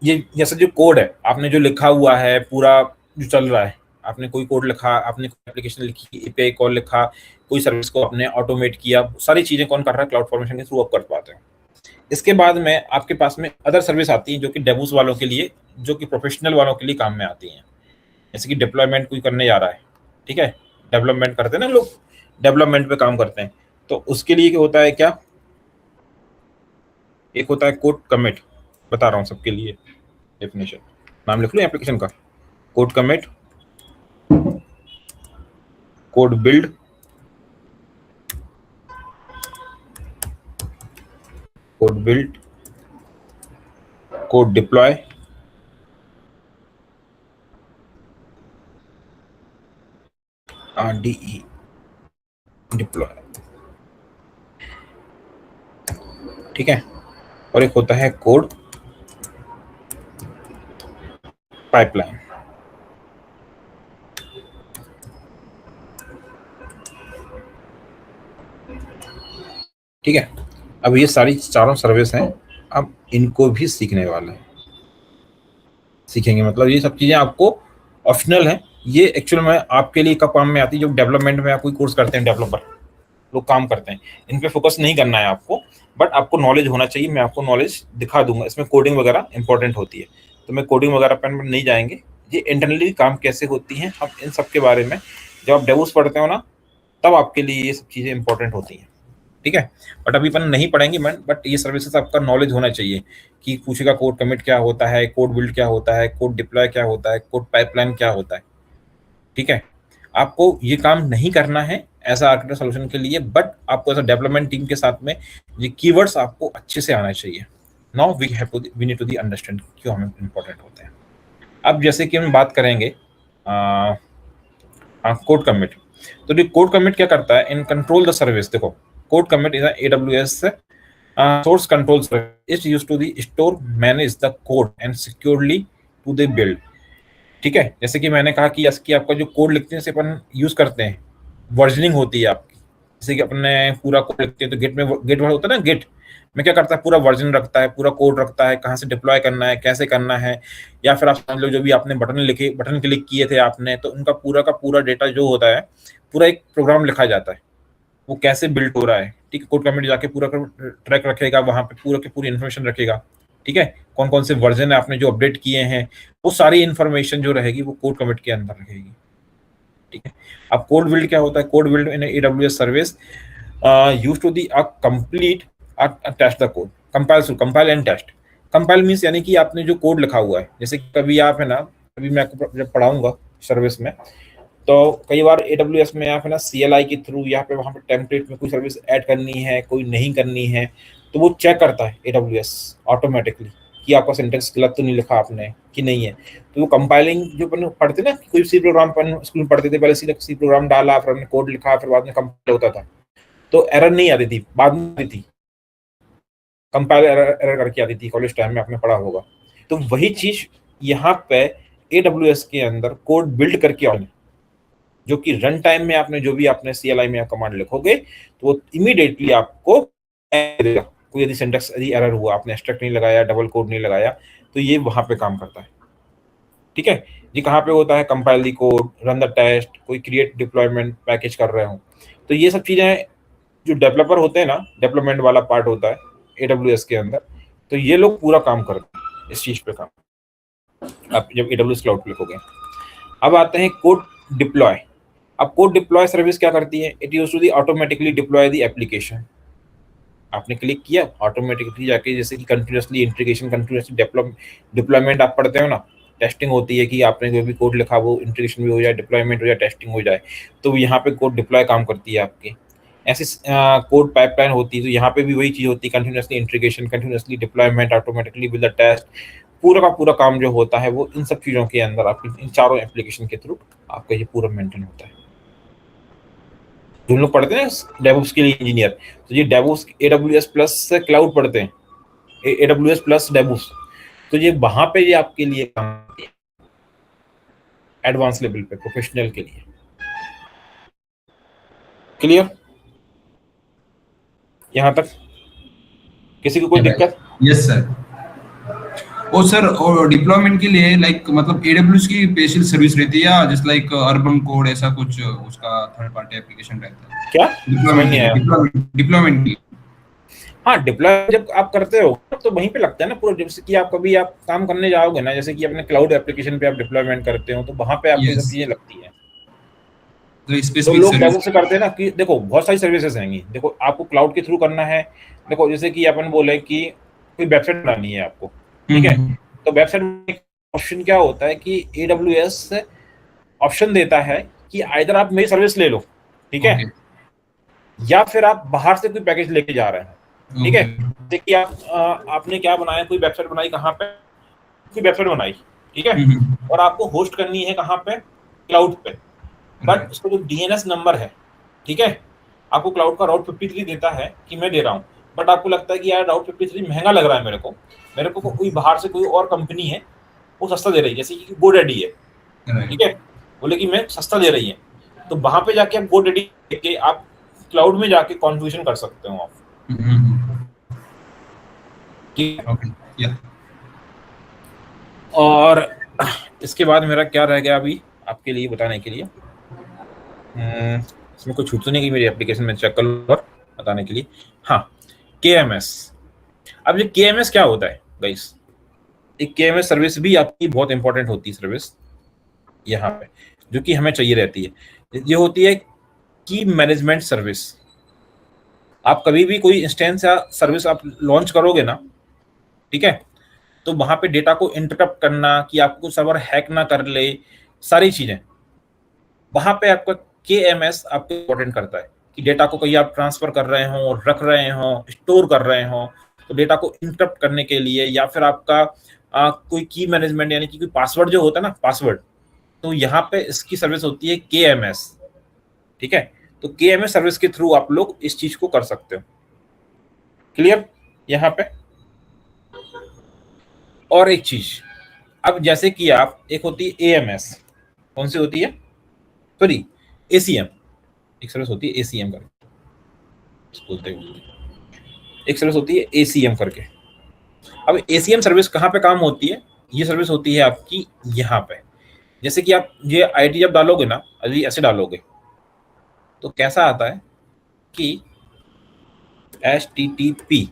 ये जैसे जो कोड है आपने जो लिखा हुआ है पूरा जो चल रहा है, आपने कोई कोड लिखा, आपने कोई एप्लीकेशन लिखी, एपीआई कॉल लिखा, कोई सर्विस को आपने ऑटोमेट किया, सारी चीजें कौन कर रहा है? क्लाउड फॉर्मेशन के थ्रू आप कर पाते हैं। इसके बाद में आपके पास में अदर सर्विस आती है जो कि डेवोस वालों के लिए, जो कि प्रोफेशनल वालों के लिए काम में आती हैं। जैसे कि डिप्लॉयमेंट कोई करने जा रहा है, ठीक है, डेवलपमेंट करते हैं ना लोग, डेवलपमेंट पे काम करते हैं, तो उसके लिए क्या होता है? क्या एक होता है कोड कमिट, बता रहा हूँ सबके लिए डेफिनेशन, नाम लिख लो एप्लीकेशन का। Code commit, code build, code build, code deploy, RDE deploy, ठीक है। और एक होता है कोड पाइपलाइन। ठीक है, अब ये सारी चारों सर्विस हैं, अब इनको भी सीखने वाले हैं, सीखेंगे। मतलब ये सब चीजें आपको ऑप्शनल हैं, ये एक्चुअल में आपके लिए कब काम में आती है? जो डेवलपमेंट में आप कोई कोर्स करते हैं, डेवलपर लोग काम करते हैं, इन पे फोकस नहीं करना है आपको, बट आपको नॉलेज होना चाहिए। मैं आपको नॉलेज दिखा दूंगा, इसमें कोडिंग वगैरह इंपॉर्टेंट होती है, तो मैं कोडिंग वगैरह पर नहीं जाएंगे। ये इंटरनली काम कैसे होती हैं, हम इन सब के बारे में जब आप डेवोस पढ़ते हो ना, तब आपके लिए ये सब चीज़ें इंपॉर्टेंट होती हैं, ठीक है। बट अभी अपन नहीं पढ़ेंगे मैन, बट ये सर्विसेज आपका नॉलेज होना चाहिए कि पूछेगा कोड कमिट क्या होता है, कोड बिल्ड क्या होता है, कोड डिप्लॉय क्या होता है, कोड पाइपलाइन क्या होता है, ठीक है। आपको ये काम नहीं करना है ऐसा आर्किटेक्चर सॉल्यूशन के लिए, बट आपको ऐसा डेवलपमेंट टीम के साथ में ये कीवर्ड्स आपको अच्छे से आना चाहिए। Now we need to understand क्यों हमें इंपॉर्टेंट होते हैं। अब जैसे कि हम बात करेंगे कोड कमिट, तो ये कोड कमिट क्या करता है? In control the service. देखो, code commit is AWS source control service is used to the store, manage the code and securely to the build, ठीक है। जैसे कि मैंने कहा कि इसकी आपका जो कोड लिखते हैं इसे अपन यूज करते हैं, वर्जनिंग होती है आपकी। जैसे कि अपने पूरा कोड लिखते हैं तो गिट में गिट होता है ना, गिट में क्या करता है? पूरा वर्जन रखता है, पूरा कोड रखता है, कहाँ से डिप्लॉय करना है, कैसे करना है, या फिर आप समझ लो जो भी आपने बटन लिखे, बटन क्लिक किए थे आपने, तो उनका पूरा का पूरा डेटा जो होता है, पूरा एक प्रोग्राम लिखा जाता है, वो कैसे बिल्ड हो रहा है, ठीक है। कोड कमिटी जाके पूरा ट्रैक रखेगा, वहां पे पूरा की पूरी इन्फॉर्मेशन रखेगा, ठीक है। कौन कौन से वर्जन है आपने जो अपडेट किए हैं, वो सारी इन्फॉर्मेशन जो रहेगी वो कोड कमिट के अंदर रहेगी, ठीक है। अब कोड बिल्ड क्या होता है? Code build in AWS service used to the complete test the code, compile and test. Compile means यानी कि आपने जो कोड लिखा हुआ है, जैसे कि कभी आप है ना, अभी मैं आपको जब पढ़ाऊंगा सर्विस में, तो कई बार AWS में आप है ना CLI के थ्रू यहाँ पे वहाँ पे टेम्पलेट में कोई सर्विस ऐड करनी है, कोई नहीं करनी है, तो वो चेक करता है AWS ऑटोमेटिकली कि आपका सेंटेंस गलत तो नहीं लिखा आपने कि नहीं है। तो वो कंपाइलिंग जो अपन पढ़ते ना, कोई सी प्रोग्राम अपन स्कूल में पढ़ते थे, पहले सीधा सी प्रोग्राम डाला, फिर हमने कोड लिखा, फिर बाद में कंपाइल होता था, तो एरर नहीं आती थी, बाद में आती थी, कंपाइल एरर करके आती थी, कॉलेज टाइम में आपने पढ़ा होगा। तो वही चीज यहाँ पे AWS के अंदर कोड बिल्ड करके आने, जो कि रन टाइम में आपने जो भी आपने CLI में कमांड लिखोगे तो वो इमीडिएटली आपको देगा। कोई यदि सिंटैक्स यदि एरर हुआ, आपने स्ट्रक्ट नहीं लगाया, डबल कोड नहीं लगाया, तो ये वहां पे काम करता है, ठीक है। ये कहाँ पे होता है? Compile the code, run the test, कोई क्रिएट डिप्लॉयमेंट पैकेज कर रहे हो, तो ये सब चीजें जो डेवलपर होते हैं ना, डेवलपमेंट वाला पार्ट होता है AWS के अंदर, तो ये लोग पूरा काम करते हैं इस चीज पे काम। आप जब AWS क्लाउड पे लिखोगे। अब आते हैं कोड डिप्लॉय। अब कोड डिप्लॉय सर्विस क्या करती है? It used to the automatically deploy the application. आपने क्लिक किया, ऑटोमेटिकली जाके जैसे कि कंटिन्यूअसली इंटीग्रेशन, कंटिन्यूअसली डिप्लॉयमेंट आप पढ़ते हो ना, टेस्टिंग होती है कि आपने जो भी कोड लिखा वो इंटीग्रेशन भी हो जाए, डिप्लॉयमेंट हो जाए, टेस्टिंग हो जाए, तो यहाँ पे कोड डिप्लॉय काम करती है आपकी। ऐसी कोड पाइपलाइन होती है, तो यहाँ पे भी वही चीज़ होती है, continuously integration, continuously deployment, automatically with the test, पूरा का पूरा काम जो होता है वो इन सब चीज़ों के अंदर आपकी इन चारों एप्लीकेशन के थ्रू आपका ये पूरा मेंटेन होता है। जो लोग पढ़ते हैं डेवऑप्स के लिए इंजीनियर, तो ये डेवऑप्स AWS प्लस क्लाउड पढ़ते हैं, AWS प्लस डेवऑप्स, तो ये वहां पे ये आपके लिए काम आती है एडवांस लेवल पे, प्रोफेशनल के लिए। क्लियर यहां तक? किसी को कोई दिक्कत? Yes sir. और सर, और डिप्लॉयमेंट के लिए लाइक मतलब AWS की स्पेशल सर्विस रहती है या जस्ट लाइक अर्बन कोड ऐसा कुछ उसका थर्ड पार्टी एप्लीकेशन रहता है? क्या समझ नहीं आया? डिप्लॉयमेंट की? हाँ, डिप्लॉय जब आप करते हो तो वहीं पे लगता है ना पूरा, जैसे कि आप कभी आप काम करने जाओगे ना, जैसे कि अपने क्लाउड एप्लीकेशन पे आप डिप्लॉयमेंट करते हो, तो वहां पे आपको सब चीजें लगती है। तो लोग डेवऑप्स से करते हैं ना कि देखो बहुत सारी सर्विसेज हैं। देखो आपको क्लाउड के थ्रू करना है, देखो जैसे कि अपन बोले कि कोई वेबसाइट बनानी है आपको, ठीक है, तो वेबसाइट ऑप्शन क्या होता है कि AWS ऑप्शन देता है कि आइदर आप मेरी सर्विस ले लो, ठीक है, या फिर आप बाहर से कोई पैकेज लेके जा रहे हैं, ठीक है। जैसे कि आपने क्या बनाया, कोई वेबसाइट बनाई, कहाँ पे कोई वेबसाइट बनाई, ठीक है, और आपको होस्ट करनी है कहाँ पे, क्लाउड पे, बट उसका जो DNS नंबर है, ठीक है, आपको क्लाउड का राउट 53 देता है कि मैं दे रहा हूँ, बट आपको लगता है कि यार राउट 53 महंगा लग रहा है मेरे को कोई बाहर से कोई और कंपनी है वो सस्ता दे रही है, जैसे कि GoDaddy है, ठीक है, बोले कि मैं सस्ता दे रही है, तो वहां पे जाके आप GoDaddy के आप क्लाउड में जाके कॉन्फ़िगरेशन कर सकते हो आप। और इसके बाद मेरा क्या रह गया अभी आपके लिए बताने के लिए, इसमें कोई छूट तो नहीं कि मेरी एप्लीकेशन में चेक कर लो और बताने के लिए। हाँ, KMS। अब ये KMS क्या होता है गाइस? एक KMS सर्विस भी आपकी बहुत इंपॉर्टेंट होती है सर्विस यहाँ पे, जो कि हमें चाहिए रहती है। ये होती है की मैनेजमेंट सर्विस। आप कभी भी कोई इंस्टेंस या सर्विस आप लॉन्च करोगे ना, ठीक है, तो वहां पे डेटा को इंटरप्ट करना, कि आपको सर्वर हैक ना कर ले, सारी चीजें वहां पे आपका KMS आपको इंपॉर्टेंट करता है कि डेटा को कहीं आप ट्रांसफर कर रहे हो, रख रहे हो, स्टोर कर रहे हो, तो डेटा को इंटरप्ट करने के लिए, या फिर आपका कोई की मैनेजमेंट, यानी कि कोई पासवर्ड जो होता है ना, पासवर्ड, तो यहाँ पे इसकी सर्विस होती है KMS, ठीक है। तो KMS सर्विस के थ्रू आप लोग इस चीज को कर सकते हो। क्लियर यहाँ पे? और एक चीज, अब जैसे कि आप, एक होती है AMS, कौन सी होती है, सॉरी ACM, एक सर्विस होती है ACM करके बोलते हैं, एक सर्विस होती है ACM करके। अब ACM सर्विस कहाँ पे काम होती है? ये सर्विस होती है आपकी यहाँ पे, जैसे कि आप ये IT जब डालोगे ना, अभी ऐसे डालोगे तो कैसा आता है कि http://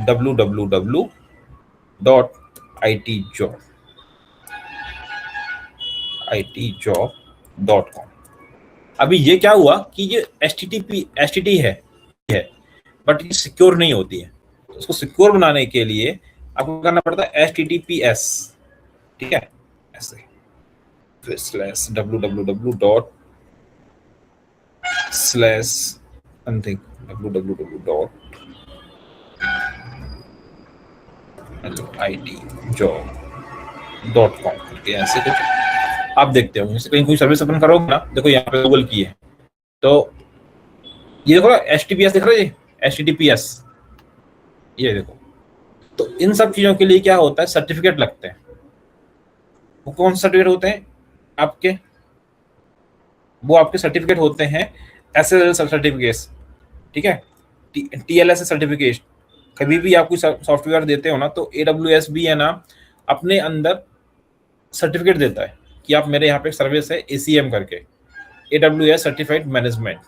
www.itjob.com। अभी ये क्या हुआ कि ये HTTP है, बट ये सिक्योर नहीं होती है, तो उसको सिक्योर बनाने के लिए आपको करना पड़ता है HTTPS, ठीक है, ऐसे www.itjob.com करके ऐसे कुछ आप देखते हो। जैसे कहीं कोई सर्विस ओपन करोगे ना, देखो यहाँ पे गूगल की है, तो ये देखो HTTPS दिख रहा है, ये HTTPS, ये देखो। तो इन सब चीजों के लिए क्या होता है, सर्टिफिकेट लगते हैं। वो कौन से सर्टिफिकेट होते हैं आपके? वो आपके सर्टिफिकेट होते हैं SSL सर्टिफिकेट, ठीक है, TLS सर्टिफिकेट। कभी भी आप कोई सॉफ्टवेयर देते हो ना, तो AWS भी है ना अपने अंदर सर्टिफिकेट देता है कि आप मेरे यहाँ पे सर्विस है ACM करके, AWS सर्टिफाइड मैनेजमेंट,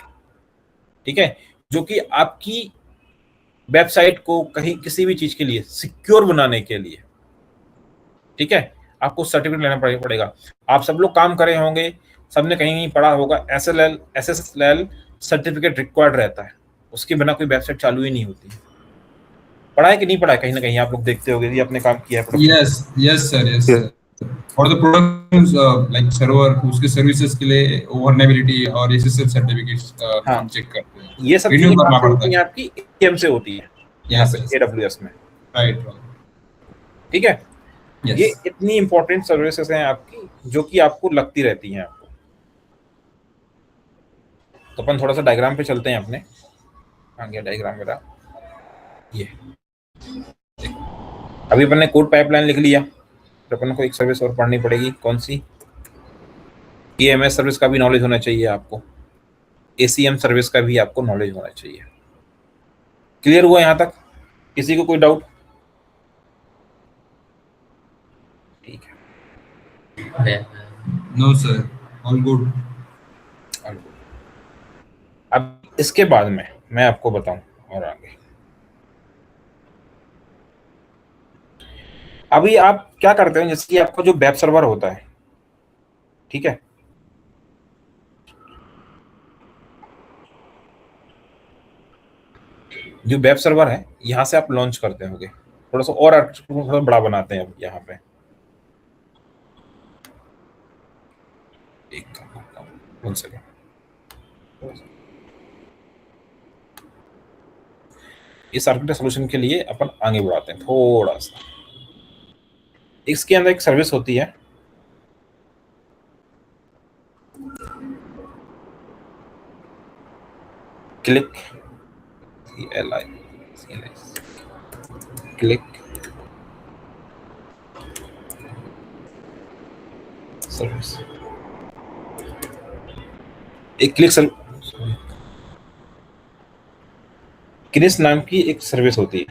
ठीक है, जो कि आपकी वेबसाइट को कहीं किसी भी चीज के लिए सिक्योर बनाने के लिए, ठीक है, आपको सर्टिफिकेट लेना पड़ेगा। आप सब लोग काम करे होंगे, सबने कहीं पढ़ा होगा SSL सर्टिफिकेट रिक्वायर्ड रहता है, उसके बिना कोई वेबसाइट चालू ही नहीं होती। पढ़ा है कि नहीं पढ़ा है? कहीं ना कहीं आप लोग देखते होगे, ये अपने काम किया है production। Yes sir, yes Yes. Sir. और द प्रोडक्शन लाइक सर्वर, उसके सर्विसेज के लिए वल्नरेबिलिटी और एसएसएल सर्टिफिकेट्स हाँ, हम चेक करते हैं, ये सब रिन्यू चीजें कहाँ करना से पड़ता होती हैं? है। आपकी एम से होती है यहाँ यस पे यस, AWS में। राइट, ठीक है, ये यस। इतनी इंपॉर्टेंट सर्विसेज हैं आपकी जो कि आपको लगती रहती हैं आपको। तो अपन थोड़ा सा डायग्राम पे चलते हैं अपने। आ गया डायग्राम मेरा, ये अभी अपन ने कोड पाइपलाइन लिख लिया, तो अपन को एक सर्विस और पढ़नी पड़ेगी। कौन सी? EMS सर्विस का भी नॉलेज होना चाहिए आपको, ACM सर्विस का भी आपको नॉलेज होना चाहिए। क्लियर हुआ यहाँ तक? किसी को कोई डाउट? ठीक है, नो सर, ऑल गुड। अब इसके बाद में मैं आपको बताऊं और आगे। अभी आप क्या करते हैं, जैसे कि आपका जो वेब सर्वर होता है, ठीक है, जो वेब सर्वर है यहां से आप लॉन्च करते होंगे, थोड़ा सा और थोड़ा सा बड़ा बनाते हैं अब यहाँ पे। एक काम करता हूं, 1 सेकंड। इस आर्किटेक्ट सोल्यूशन के लिए अपन आगे बढ़ाते हैं थोड़ा सा। इसके अंदर एक सर्विस होती है, क्लिक, क्लिक सर्विस। एक क्लिक सर्विस, क्रिस नाम की एक सर्विस होती है।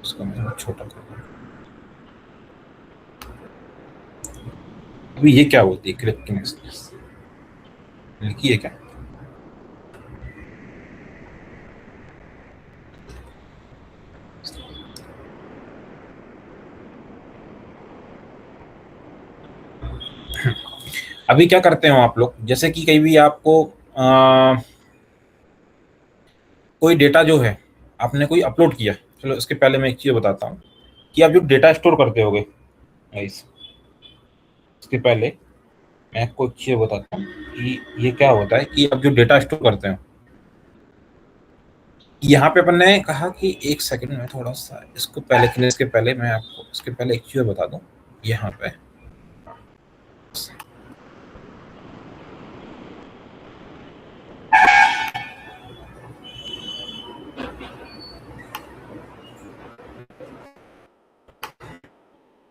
उसको मैं छोटा कर दूं। अभी ये क्या होती है क्लिक कनेक्शन? लिखिए क्या? अभी क्या करते हो आप लोग, जैसे कि कहीं भी आपको कोई डेटा जो है आपने कोई अपलोड किया, चलो इसके पहले मैं एक चीज बताता हूँ कि आप जो डेटा स्टोर करते होगे गाइस, इसके पहले मैं आपको एक चीज बताता हूँ कि ये क्या होता है कि आप जो डेटा स्टोर करते हैं, यहाँ पे अपन ने कहा कि एक सेकंड में थोड़ा सा इसको पहले, इसके पहले मैं आपको इसके पहले एक चीज बता दूं। यहाँ पे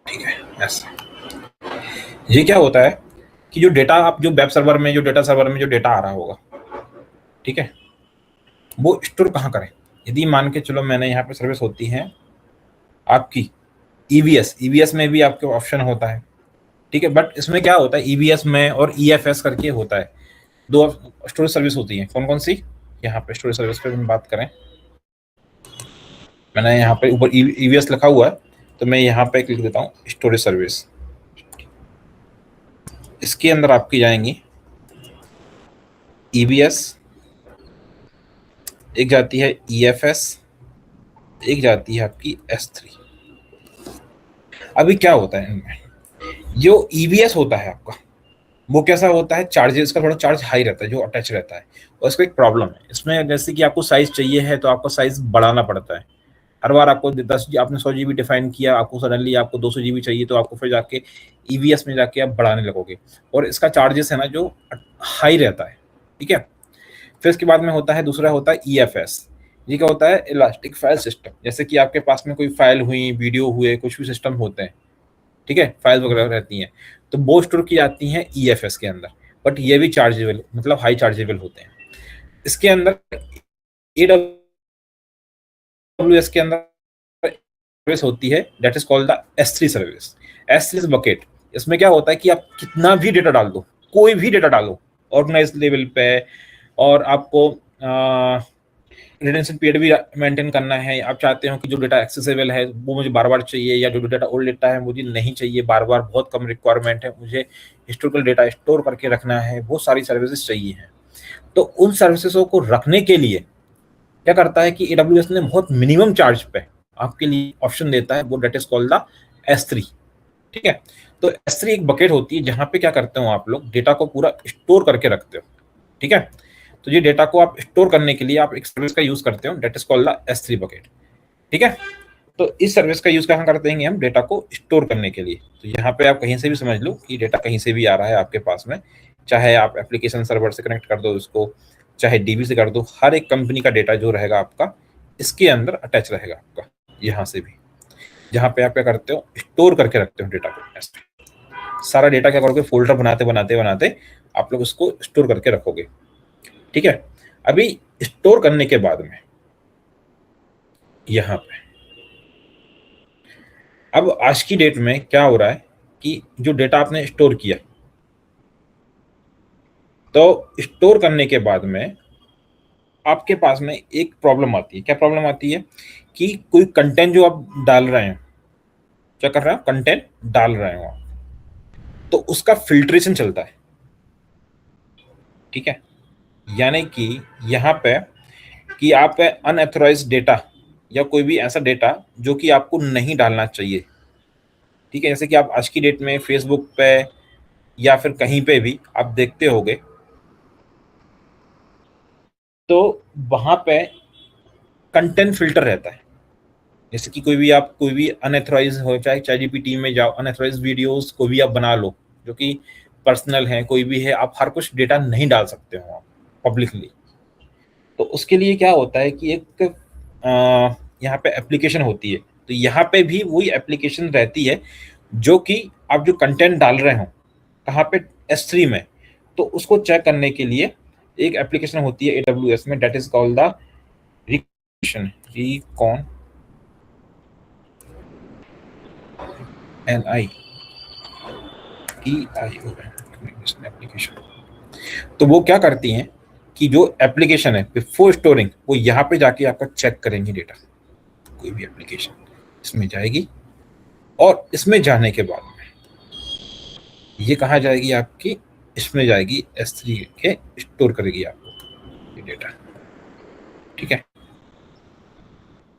ठीक है, ऐसा ये क्या होता है कि जो डेटा आप जो वेब सर्वर में, जो डेटा सर्वर में जो डेटा आ रहा होगा, ठीक है, वो स्टोर कहाँ करें? यदि मान के चलो मैंने यहाँ पे सर्विस होती है आपकी EBS में भी आपके ऑप्शन होता है, ठीक है, बट इसमें क्या होता है EBS में और EFS करके होता है, 2 स्टोरेज सर्विस होती है। कौन कौन सी? यहाँ पे स्टोरेज सर्विस पे हम बात करें, मैंने यहाँ पे ऊपर EBS लिखा हुआ है, तो मैं यहाँ पे क्लिक देता हूँ स्टोरेज सर्विस। इसके अंदर आपकी जाएंगी EBS, एक जाती है EFS, एक जाती है आपकी S3। अभी क्या होता है इनमें, जो EBS होता है आपका, वो कैसा होता है, चार्जेस का थोड़ा चार्ज हाई रहता है जो अटैच रहता है, और इसका एक प्रॉब्लम है इसमें, जैसे कि आपको साइज चाहिए है तो आपको साइज बढ़ाना पड़ता है। हर बार आपको 10 आपने 100 GB डिफाइन किया, आपको सडनली आपको 200 GB चाहिए, तो आपको फिर जाके EBS में जाके आप बढ़ाने लगोगे, और इसका चार्जेस है ना जो हाई रहता है, ठीक है। फिर इसके बाद में होता है, दूसरा होता है EFS। ये क्या होता है? Elastic file system. जैसे कि आपके पास में कोई फाइल हुई, वीडियो हुए, कुछ भी सिस्टम होते हैं, ठीक है, फाइल वगैरह रहती हैं, तो वो स्टोर की जाती हैं EFS के अंदर, बट ये भी चार्जेबल, मतलब हाई चार्जेबल होते हैं। इसके अंदर AWS के अंदर सर्विस होती है that is called the S3 service. S3 bucket. इसमें क्या होता है कि आप कितना भी डेटा डाल दो, कोई भी डेटा डालो ऑर्गेनाइज लेवल पे, और आपको रिटेंशन पीरियड भी मेंटेन करना है, आप चाहते हो कि जो डेटा एक्सेसिबल है वो मुझे बार बार चाहिए, या जो डेटा ओल्ड डेटा है मुझे नहीं चाहिए बार बार, बहुत कम रिक्वायरमेंट है, मुझे हिस्टोरिकल डेटा स्टोर करके रखना है, वो सारी सर्विसेज चाहिए हैं। तो उन सर्विसेजों को रखने के लिए क्या करता है कि AWS ने बहुत मिनिमम चार्ज पे आपके लिए ऑप्शन देता है, वो date is called the S3। ठीक है, तो S3 एक बकेट होती है जहां पे क्या करते हो आप लोग डेटा को पूरा स्टोर करके रखते हो। ठीक है, तो ये डेटा को आप स्टोर करने के लिए आप एक सर्विस का यूज करते हो, that is called the S3 bucket. ठीक है, तो इस सर्विस का यूज कहाँ कर देंगे हम, डेटा को स्टोर करने के लिए। तो यहाँ पे आप कहीं से भी समझ लो कि डेटा कहीं से भी आ रहा है आपके पास में, चाहे आप एप्लीकेशन सर्वर से कनेक्ट कर दो इसको, चाहे डीबी से कर दो, हर एक कंपनी का डेटा जो रहेगा आपका इसके अंदर अटैच रहेगा आपका, यहाँ से भी, जहाँ पे आप क्या करते हो, स्टोर करके रखते हो डेटा को। ऐसे सारा डेटा क्या करोगे, फोल्डर बनाते बनाते बनाते आप लोग उसको स्टोर करके रखोगे। ठीक है, अभी स्टोर करने के बाद में यहाँ पे अब आज की डेट में क्या हो रहा है कि जो डेटा आपने स्टोर किया, तो स्टोर करने के बाद में आपके पास में एक प्रॉब्लम आती है। क्या प्रॉब्लम आती है कि कोई कंटेंट जो आप डाल रहे हैं, क्या कर रहे हैं, कंटेंट डाल रहे हो आप, तो उसका फिल्ट्रेशन चलता है। ठीक है, यानी कि यहाँ पे कि आप अनऑथराइज्ड डेटा या कोई भी ऐसा डेटा जो कि आपको नहीं डालना चाहिए। ठीक है, जैसे कि आप आज की डेट में फेसबुक पे या फिर कहीं पे भी आप देखते होंगे, तो वहां पे कंटेंट फिल्टर रहता है। जैसे कि कोई भी अनऑथराइज हो, चाहे ChatGPT में जाओ, अनऑथराइज वीडियोस कोई भी आप बना लो जो कि पर्सनल है, कोई भी है, आप हर कुछ डेटा नहीं डाल सकते हो आप पब्लिकली। तो उसके लिए क्या होता है कि एक यहाँ पे एप्लीकेशन होती है, तो यहाँ पे भी वही एप्लीकेशन रहती है जो कि आप जो कंटेंट डाल रहे हो कहाँ पे, S3 में, तो उसको चेक करने के लिए एक एप्लीकेशन होती है AWS में, that is called the recon application. तो वो क्या करती हैं कि जो एप्लीकेशन है बिफोर स्टोरिंग, वो यहाँ पे जाके आपका चेक करेंगी डेटा। कोई भी एप्लीकेशन इसमें जाएगी और इसमें जाने के बाद में ये कहाँ जाएगी आपकी, इसमें जाएगी S3 के, स्टोर करेगी आपको ये डेटा। ठीक है,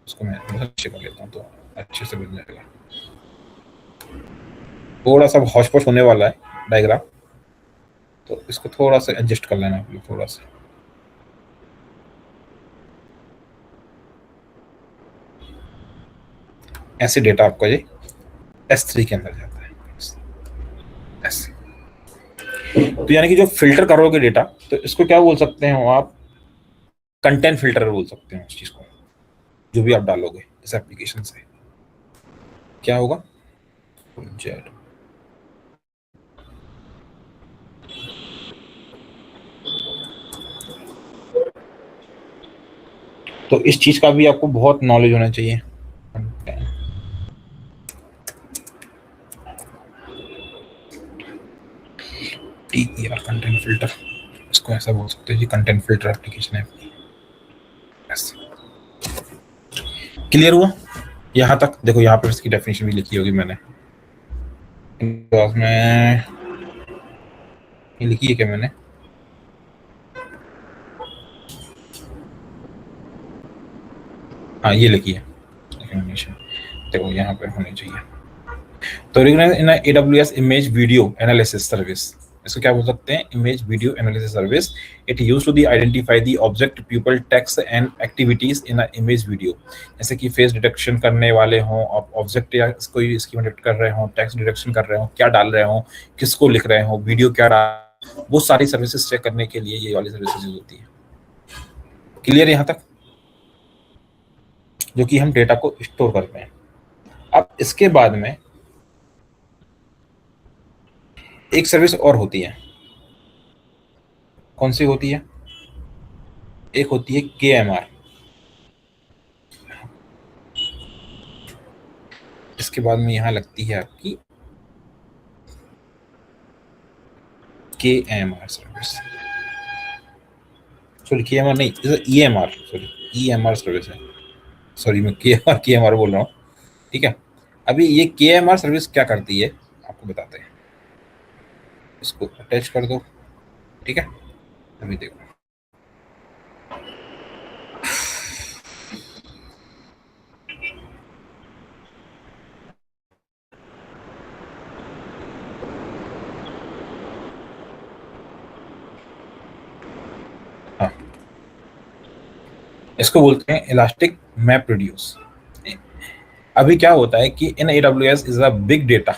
उसको मैं थोड़ा अच्छे कर लेता हूँ तो अच्छे से बन जाएगा। थोड़ा सा हौश पौश होने वाला है डायग्राम, तो इसको थोड़ा सा एडजस्ट कर लेना आप लोग, थोड़ा सा। ऐसे डेटा आपका ये S3 के अंदर जाता है ऐसे। तो यानी कि जो फिल्टर करोगे डेटा, तो इसको क्या बोल सकते हैं आप, कंटेंट फिल्टर बोल सकते हैं उस चीज को। जो भी आप डालोगे इस एप्लीकेशन से क्या होगा, जेड। तो इस चीज का भी आपको बहुत नॉलेज होना चाहिए। TER कंटेंट फिल्टर, इसको ऐसा बोल सकते हैं जी, कंटेंट फिल्टर एप्लीकेशन है। क्लियर हुआ यहाँ तक? देखो यहाँ पर इसकी डेफिनेशन भी लिखी होगी मैंने, में ये लिखी है क्या मैंने, हाँ ये लिखी है डेफिनेशन, देखो यहाँ पे होनी चाहिए। तो in AWS image video analysis service, इसको क्या बोल सकते हैं, image video analysis service. It used to the identify the object, people, text and activities in a image video. जैसे कि फेस डिटेक्शन करने वाले हों, आप ऑब्जेक्ट या कोई इसकी डिटेक्ट कर रहे हो, टेक्स्ट डिटेक्शन कर रहे हो, क्या डाल रहे हो, किसको लिख रहे हो, वीडियो क्या डाल, वो सारी सर्विसेज चेक करने के लिए ये वाली सर्विसेज यूज होती है। क्लियर यहाँ तक? जो कि हम डेटा को स्टोर करते हैं। अब इसके बाद में एक सर्विस और होती है, कौन सी होती है, एक होती है KMR। इसके बाद में यहां लगती है आपकी KMR सर्विस, सॉरी KMR नहीं, EMR, सॉरी EMR सर्विस है, सॉरी मैं KMR बोल रहा हूँ। ठीक है, अभी ये KMR सर्विस क्या करती है आपको बताते हैं। इसको अटैच कर दो, ठीक है, अभी देखो इसको बोलते हैं इलास्टिक मैप रिड्यूस। अभी क्या होता है कि in AWS is a big data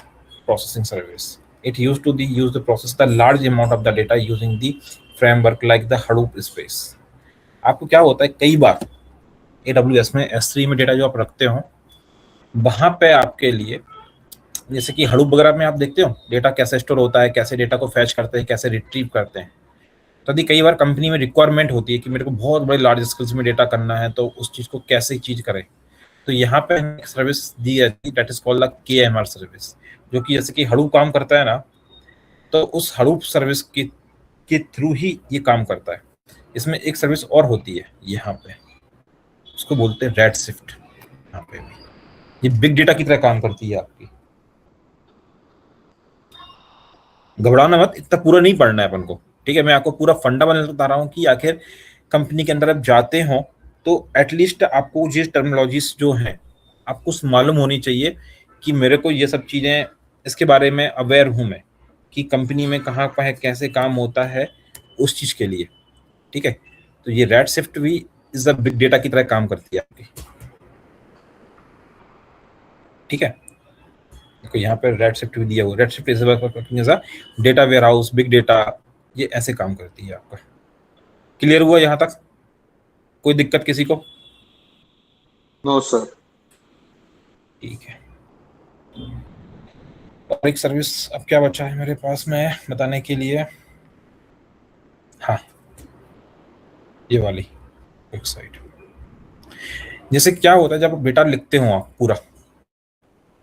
processing service, it use to the process the large amount of the data using the framework like the Hadoop space. आपको क्या होता है, कई बार AWS में S3 में डेटा जो आप रखते हो, वहां पे आपके लिए जैसे कि हडूप वगैरह में आप देखते हो डेटा कैसे स्टोर होता है, कैसे डेटा को फैच करते हैं, कैसे रिट्रीव करते हैं। तो यदि कई बार कंपनी में रिक्वायरमेंट होती है कि मेरे को बहुत बड़े लार्ज स्केल्स में डेटा करना है, तो उस चीज़ को कैसे चीज करें, तो यहाँ पे एक सर्विस दी जाती है that is called the KMR service, जो कि जैसे कि हडूप काम करता है ना, तो उस हडूप सर्विस के थ्रू ही ये काम करता है। इसमें एक सर्विस और होती है यहाँ पे, उसको बोलते हैं रेडशिफ्ट। यहाँ पे भी ये बिग डेटा की तरह काम करती है आपकी। घबराना मत, इतना पूरा नहीं पढ़ना है अपन को, ठीक है। मैं आपको पूरा फंडामेंटल बता रहा हूँ कि आखिर कंपनी के अंदर आप जाते हो तो एटलीस्ट आपको ये टर्मिनोलॉजीज जो हैं आपको मालूम होनी चाहिए कि मेरे को ये सब चीज़ें इसके बारे में अवेयर हूँ मैं कि कंपनी में कहाँ पर है, कैसे काम होता है उस चीज़ के लिए, ठीक है। तो ये रेडशिफ्ट भी इज अ बिग डेटा की तरह काम करती है आपकी, ठीक है। देखो यहाँ पे रेडशिफ्ट भी दिया हुआ, Redshift is a data warehouse, big data, ये ऐसे काम करती है आपका। क्लियर हुआ यहाँ तक? कोई दिक्कत किसी को? No sir. ठीक है। और एक सर्विस अब क्या बचा है मेरे पास में बताने के लिए, हाँ ये वाली वेबसाइट। जैसे क्या होता है जब आप डेटा लिखते हो आप पूरा,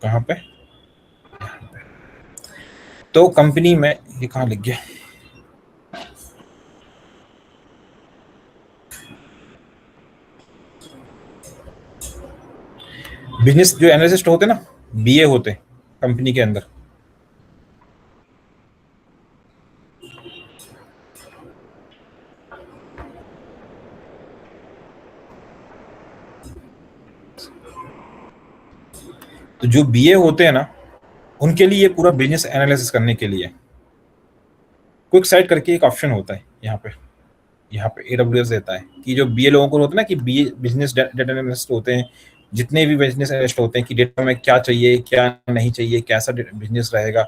कहाँ पे, यहाँ पे, तो कंपनी में ये कहाँ लिख गया, बिजनेस जो एनालिस्ट होते ना, BA होते कंपनी के अंदर, तो जो BA होते हैं ना उनके लिए पूरा बिजनेस एनालिसिस करने के लिए क्विक साइट करके एक ऑप्शन होता है यहाँ पे AWS देता है कि जो BA लोगों को होता है ना कि BA बिजनेस डेटा एनालिस्ट होते हैं, जितने भी बिजनेस एनालिस्ट होते हैं कि डेटा में क्या चाहिए क्या नहीं चाहिए, कैसा बिजनेस रहेगा,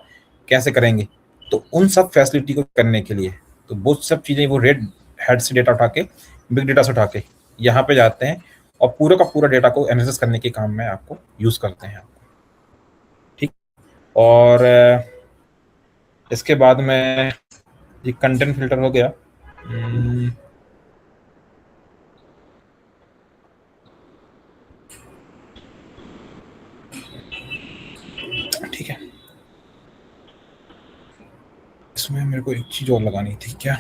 कैसे करेंगे, तो उन सब फैसिलिटी को करने के लिए तो वो सब चीज़ें वो रेड हेड से डेटा उठा के, बिग डेटा से उठा के यहाँ पे जाते हैं और पूरा का पूरा डेटा को एनालिसिस करने के काम में आपको यूज़ करते हैं आपको, ठीक। और इसके बाद में ये कंटेंट फिल्टर हो गया। ठीक है, इसमें मेरे को एक चीज और लगानी थी, क्या,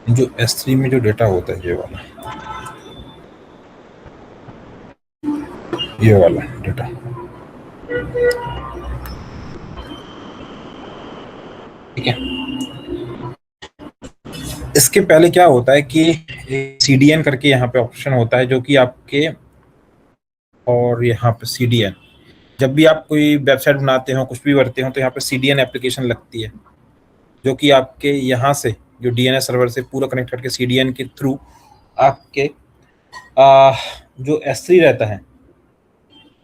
जो S3 में जो डेटा होता है ये वाला डेटा, ठीक है। इसके पहले क्या होता है कि CDN करके यहाँ पे ऑप्शन होता है जो कि आपके, और यहाँ पे CDN, जब भी आप कोई वेबसाइट बनाते हो कुछ भी करते हो तो यहाँ पे CDN एप्लीकेशन लगती है, जो कि आपके यहाँ से जो DNS सर्वर से पूरा कनेक्ट करके CDN के थ्रू आपके जो S3 रहता है,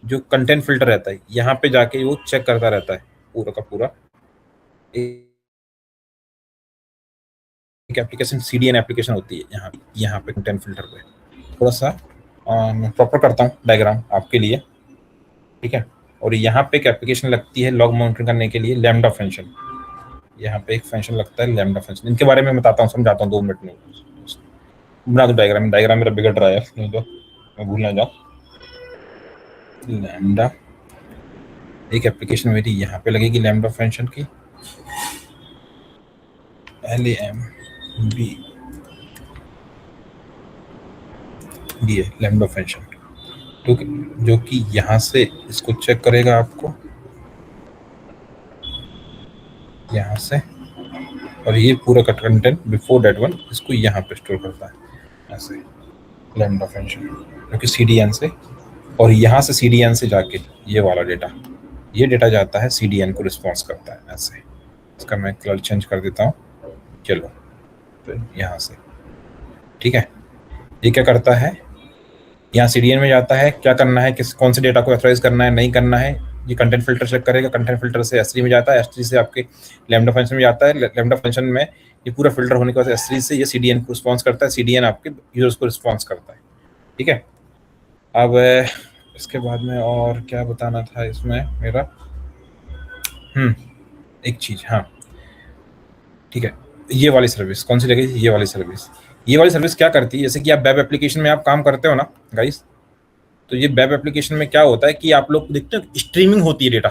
जो कंटेंट फिल्टर रहता है, यहाँ पे जाके वो चेक करता रहता है पूरा का पूरा। एक एप्लीकेशन CDN एप्लीकेशन होती है यहाँ पे कंटेंट फिल्टर पे। थोड़ा सा मैं प्रॉपर करता हूँ डायग्राम आपके लिए, ठीक है। और यहाँ पे एक एप्लीकेशन लगती है लॉग मॉनिटरिंग करने के लिए, लैम्डा फंक्शन। यहाँ पे एक फंक्शन लगता है लैम्डा फंक्शन, इनके बारे में बताता हूँ, समझाता हूँ 2 मिनट में। बना दो डायग्राम मेरा बिगड़ रहा है, नहीं तो मैं भूल ना जाऊँ। लैम्डा एक एप्लीकेशन मेरी यहाँ पे लगेगी लैम्डा फंक्शन की, LAMB ये लैम्डा फंक्शन, तो जो कि यहाँ से इसको चेक करेगा आपको यहाँ से, और ये पूरा का कंटेंट बिफोर दैट वन इसको यहाँ पे स्टोर करता है ऐसे लैम्डा फंक्शन, जो कि CDN से, और यहाँ से CDN से जाके ये वाला डेटा, ये डेटा जाता है CDN को रिस्पॉन्स करता है ऐसे। इसका मैं कलर चेंज कर देता हूँ। चलो तो यहाँ से ठीक है। ये क्या करता है, यहाँ CDN में जाता है, क्या करना है, कौन से डेटा को ऑथराइज करना है, नहीं करना है, ये कंटेंट फिल्टर चेक करेगा। कंटेंट फिल्टर से S3 में जाता है, S3 से आपके लैम्डा फंक्शन में जाता है। लैम्डा फंक्शन में ये पूरा फिल्टर होने के बाद S3 से ये CDN को रिस्पॉन्स करता है, CDN आपके यूजर्स को रिस्पॉन्स करता है। ठीक है। अब इसके बाद में और क्या बताना था इसमें मेरा, एक चीज, हाँ ठीक है, ये वाली सर्विस कौन सी लगी, ये वाली सर्विस क्या करती है, जैसे कि आप वेब एप्लीकेशन में आप काम करते हो ना गाइस, तो ये वेब एप्लीकेशन में क्या होता है कि आप लोग देखते हो स्ट्रीमिंग होती है डेटा,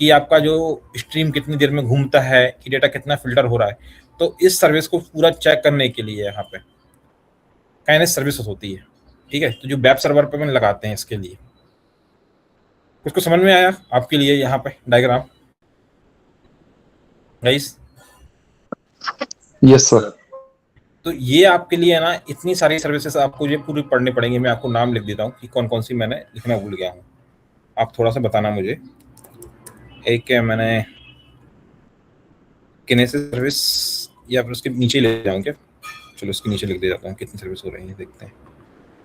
कि आपका जो स्ट्रीम कितनी देर में घूमता है, कि डेटा कितना फिल्टर हो रहा है। तो इस सर्विस को पूरा चेक करने के लिए यहाँ पे काइनेस सर्विस होती है। ठीक है, तो जो वेब सर्वर पे मैंने लगाते हैं इसके लिए, उसको समझ में आया आपके लिए यहाँ पे डायग्राम गाइस? Yes, sir. तो ये आपके लिए है ना, इतनी सारी सर्विसेज आपको ये पूरी पढ़नी पड़ेंगी। मैं आपको नाम लिख देता हूँ कि कौन कौन सी मैंने लिखना भूल गया हूँ, आप थोड़ा सा बताना मुझे। एक है मैंने किनेसिस सर्विस, या फिर उसके नीचे ले जाऊँ क्या? चलो इसके नीचे लिख दे जाता हूँ कितनी सर्विस हो रही है, देखते हैं।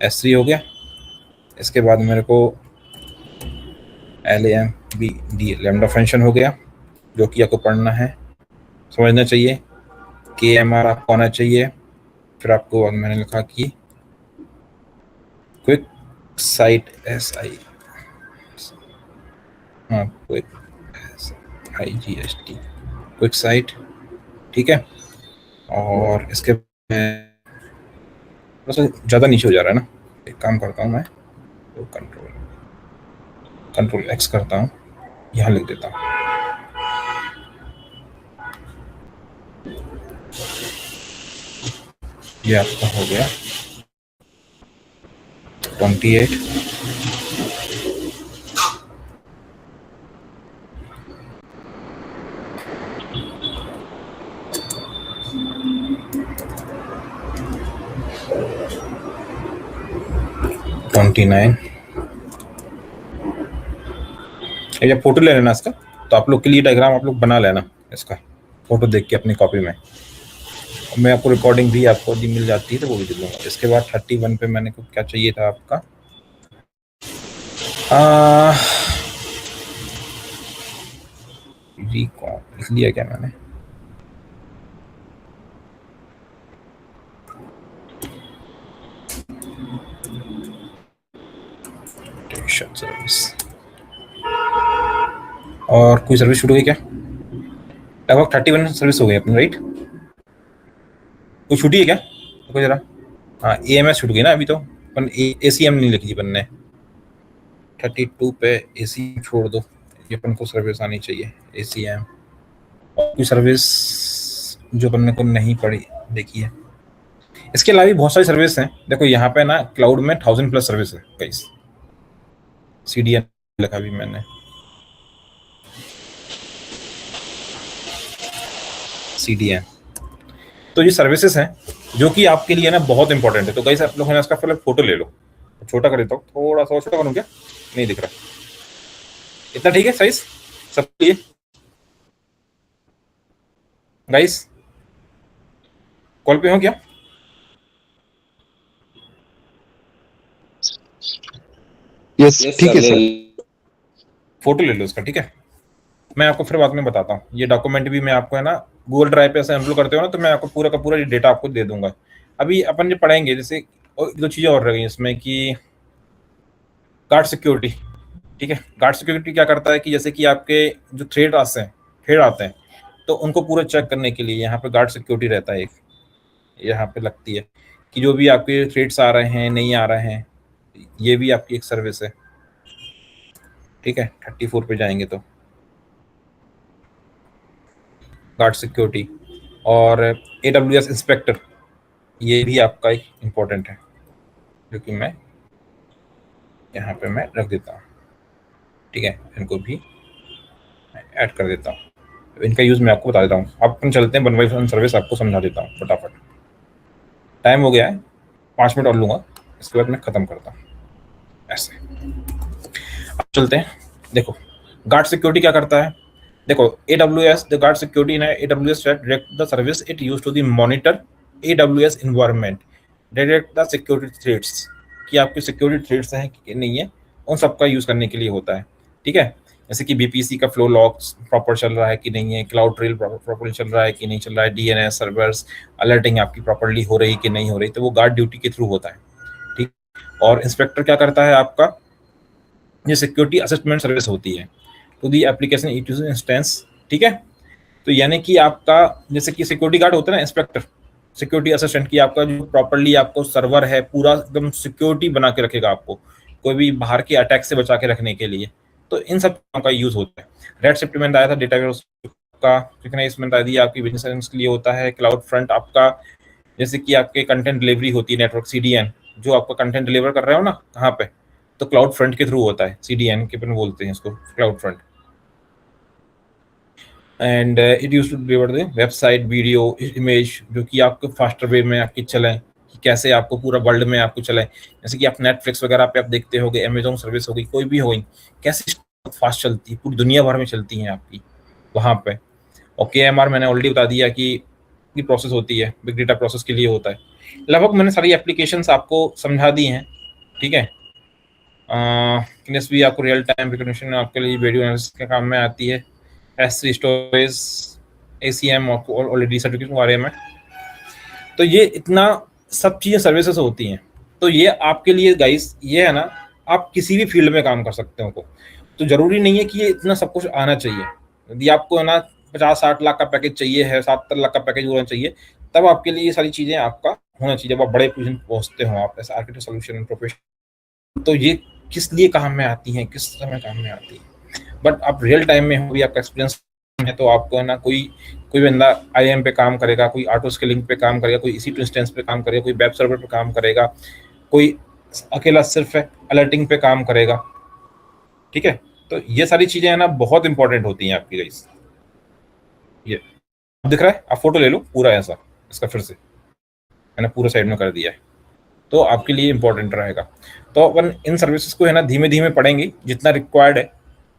S3 हो गया, इसके बाद मेरे को LAMBD लैम्डा फंक्शन हो गया, जो कि आपको पढ़ना है, समझना चाहिए। KMR आपको आना चाहिए। फिर आपको मैंने लिखा कि क्विक साइट SI, हाँ क्विक SIGST, क्विक साइट। ठीक है, और इसके थोड़ा ज़्यादा नीचे हो जा रहा है ना, एक काम करता हूँ मैं, तो कंट्रोल X करता हूँ, यहाँ लिख देता हूँ। ये आपका हो गया 28, या फोटो ले लेना इसका, तो आप लोग के लिए डायग्राम आप लोग बना लेना इसका, फोटो देख के अपनी कॉपी में। मैं आपको रिकॉर्डिंग भी आपको यदि मिल जाती है तो वो भी दे दूंगा। इसके बाद 31 पे मैंने को क्या चाहिए था आपका, लिख लिया क्या मैंने, सर्विस, और कोई सर्विस शुरू हुई क्या? लगभग 31 सर्विस हो गई अपनी, राइट? कोई छुट्टी है क्या? कोई जरा, हाँ AMS छूट गई ना अभी तो, पर ACM नहीं लिखी अपन ने। 32 पे ACM छोड़ दो, ये अपन को सर्विस आनी चाहिए ACM। और कोई सर्विस जो अपन को नहीं पड़ी देखी है, इसके अलावा भी बहुत सारी सर्विस हैं। देखो यहाँ पे ना क्लाउड में 1000+ सर्विस है गाइस, CDN लिखा भी मैंने, CDN। तो ये सर्विसेज हैं जो कि आपके लिए ना बहुत इंपॉर्टेंट है। तो गाइस आप लोग है इसका फिलहाल फोटो ले लो, छोटा कर देता हूँ, थोड़ा सा छोटा करूँ क्या? नहीं दिख रहा, इतना ठीक है साइज सबके लिए गाइस? कॉल पे हो क्या? Yes, ठीक है सर। फोटो ले लो इसका, ठीक है? मैं आपको फिर बाद में बताता हूँ। ये डॉक्यूमेंट भी मैं आपको है ना गूगल ड्राइव पे ऐसे अपलोड करते हो ना, तो मैं आपको पूरा का पूरा डेटा आपको दे दूंगा। अभी अपन जो पढ़ेंगे, जैसे और दो चीज़ें और रह गई इसमें, कि गार्ड सिक्योरिटी। ठीक है, गार्ड सिक्योरिटी क्या करता है कि जैसे कि आपके जो थ्रेड आते हैं तो उनको पूरा चेक करने के लिए यहाँ पे गार्ड सिक्योरिटी रहता है एक, यहाँ पे लगती है कि जो भी आपके थ्रेड्स आ रहे हैं नहीं आ रहे हैं, ये भी आपकी एक सर्विस है। ठीक है, 34 पे जाएंगे तो गार्ड सिक्योरिटी, और AWS इंस्पेक्टर, ये भी आपका एक इम्पोर्टेंट है, जो कि मैं यहाँ पे मैं रख देता हूँ। ठीक है, इनको भी मैं ऐड कर देता हूँ। इनका यूज़ मैं आपको बता देता हूँ। अब अपन चलते हैं 1 बाय 1 सर्विस आपको समझा देता हूँ फटाफट। टाइम हो गया है, 5 मिनट और लूँगा, इसके बाद मैं ख़त्म करता हूँ ऐसे। अब चलते हैं। देखो गार्ड सिक्योरिटी क्या करता है, देखो AWS the guard security in AWS direct the service it use to the monitor AWS environment, direct the security threats, कि आपके सिक्योरिटी थ्रेट्स हैं कि नहीं है, उन सबका यूज करने के लिए होता है। ठीक है, जैसे कि BPC का फ्लो लॉग्स प्रॉपर चल रहा है कि नहीं है, क्लाउड ट्रेल प्रॉपर चल रहा है कि नहीं चल रहा है, DNS सर्वर्स अलर्टिंग आपकी प्रॉपर्ली हो रही कि नहीं हो रही, तो वो गार्ड ड्यूटी के थ्रू होता है। ठीक, और इंस्पेक्टर क्या करता है आपका, ये सिक्योरिटी असेसमेंट सर्विस होती है टू दी एप्लीकेशन इंस्टेंस। ठीक है, तो यानी कि आपका जैसे कि सिक्योरिटी गार्ड होता है ना, इंस्पेक्टर सिक्योरिटी असिस्टेंट की, आपका जो प्रॉपर्ली आपको सर्वर है पूरा एकदम सिक्योरिटी बना के रखेगा आपको, कोई भी बाहर के अटैक से बचा के रखने के लिए, तो इन सब का यूज होता है। रेड शिफ्ट में आया था डेटाबेस का, इसमें बता दिया आपकी बिजनेस के लिए होता है। क्लाउड फ्रंट आपका जैसे कि आपके कंटेंट डिलीवरी होती है, नेटवर्क CDN, जो आपका कंटेंट डिलीवर कर रहे हो ना कहाँ पे, तो क्लाउड फ्रंट के थ्रू होता है, CDN के अपन बोलते हैं इसको, CloudFront. And it use to deliver the website, video, image, जो कि आपको फास्टर वे में आपकी चलें, कि कैसे आपको पूरा वर्ल्ड में आपको चले, जैसे कि आप नेटफ्लिक्स वगैरह पे आप देखते होगे, अमेजोन सर्विस होगी, कोई भी होगी, कैसे फास्ट चलती है, पूरी दुनिया भर में चलती हैं आपकी वहाँ पे। और KMR मैंने ऑलरेडी बता दिया कि प्रोसेस होती है, बिग डेटा प्रोसेस के लिए होता है। लगभग मैंने सारी एप्लीकेशंस आपको समझा दी हैं। ठीक है, भी आपको रियल टाइम रिकॉग्निशन आपके लिए वीडियो एनालिसिस के काम में आती है। S3 storage, ACM already certification आ रहे हैं। तो ये इतना सब चीज़ें सर्विसेज होती हैं। तो ये आपके लिए गाइस ये है ना, आप किसी भी फील्ड में काम कर सकते हो, तो ज़रूरी नहीं है कि ये इतना सब कुछ आना चाहिए। यदि आपको है ना 50-60 लाख का पैकेज चाहिए है, 70 लाख का पैकेज होना चाहिए, तब आपके लिए ये सारी चीज़ें आपका होना चाहिए, जब आप बड़े पोजीशन पहुँचते हो आप एज आर्किटेक्ट सोल्यूशन प्रोफेशनल। तो ये किस लिए काम में आती हैं, किस समय काम में आती है, बट आप रियल टाइम में हो भी, आपका एक्सपीरियंस है, तो आपको है ना कोई बंदा IAM पे काम करेगा, कोई ऑटो स्केलिंग पे काम करेगा, कोई EC2 इंस्टेंस पे काम करेगा, कोई वेब सर्वर पे काम करेगा, कोई अकेला सिर्फ अलर्टिंग पे काम करेगा। ठीक है, तो ये सारी चीजें है ना बहुत इंपॉर्टेंट होती हैं आपकी गाइस। ये दिख रहा है, आप फोटो ले लो पूरा ऐसा, इसका फिर से मैंने पूरा साइड में कर दिया है, तो आपके लिए इंपॉर्टेंट रहेगा। तो अपन इन सर्विसेज को है ना धीमे धीमे पढ़ेंगे जितना रिक्वायर्ड है।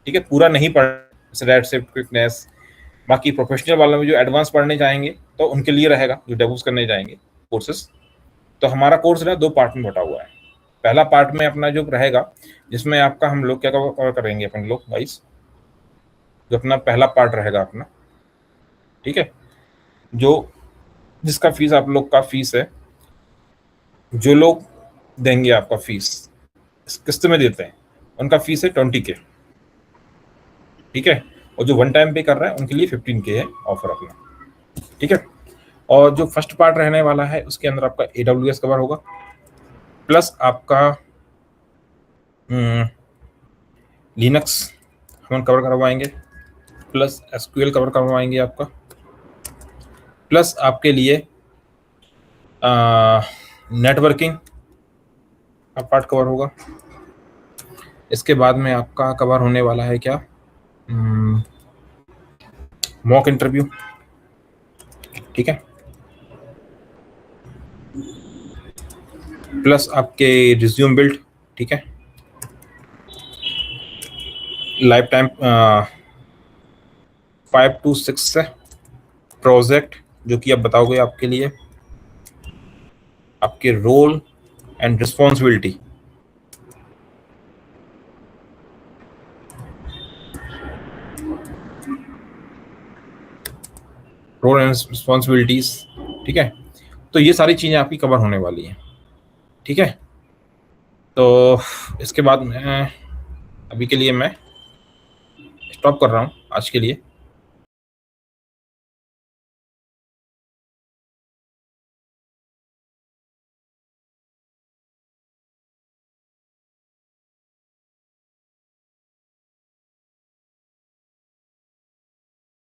ठीक है, पूरा नहीं पढ़, रेड शिफ्ट, क्विकनेस, बाकी प्रोफेशनल वालों में जो एडवांस पढ़ने जाएंगे तो उनके लिए रहेगा, जो डेवलप्स करने जाएंगे कोर्सेज। तो हमारा कोर्स ना 2 पार्ट में बटा हुआ है। पहला पार्ट में अपना जो रहेगा, जिसमें आपका हम लोग क्या कवर करेंगे अपन लोग गाइस, जो अपना पहला पार्ट रहेगा अपना, ठीक है, जो जिसका फीस आप लोग का फीस है, जो लोग देंगे आपका फीस किस्त में देते हैं, उनका फीस है 20K। ठीक है, और जो वन टाइम पे कर रहा है उनके लिए 15K है ऑफर अपना। ठीक है, और जो फर्स्ट पार्ट रहने वाला है उसके अंदर आपका AWS कवर होगा, प्लस आपका लिनक्स हम कवर करवाएंगे, प्लस SQL कवर करवाएंगे आपका, प्लस आपके लिए नेटवर्किंग का पार्ट कवर होगा। इसके बाद में आपका कवर होने वाला है क्या, मॉक इंटरव्यू। ठीक है, प्लस आपके रिज्यूम बिल्ड। ठीक है, लाइफ टाइम 5 to 6 प्रोजेक्ट, जो कि आप बताओगे आपके लिए आपके role and responsibility, role and responsibilities. ठीक है, तो ये सारी चीज़ें आपकी कवर होने वाली हैं। ठीक है, तो इसके बाद मैं अभी के लिए मैं स्टॉप कर रहा हूँ आज के लिए।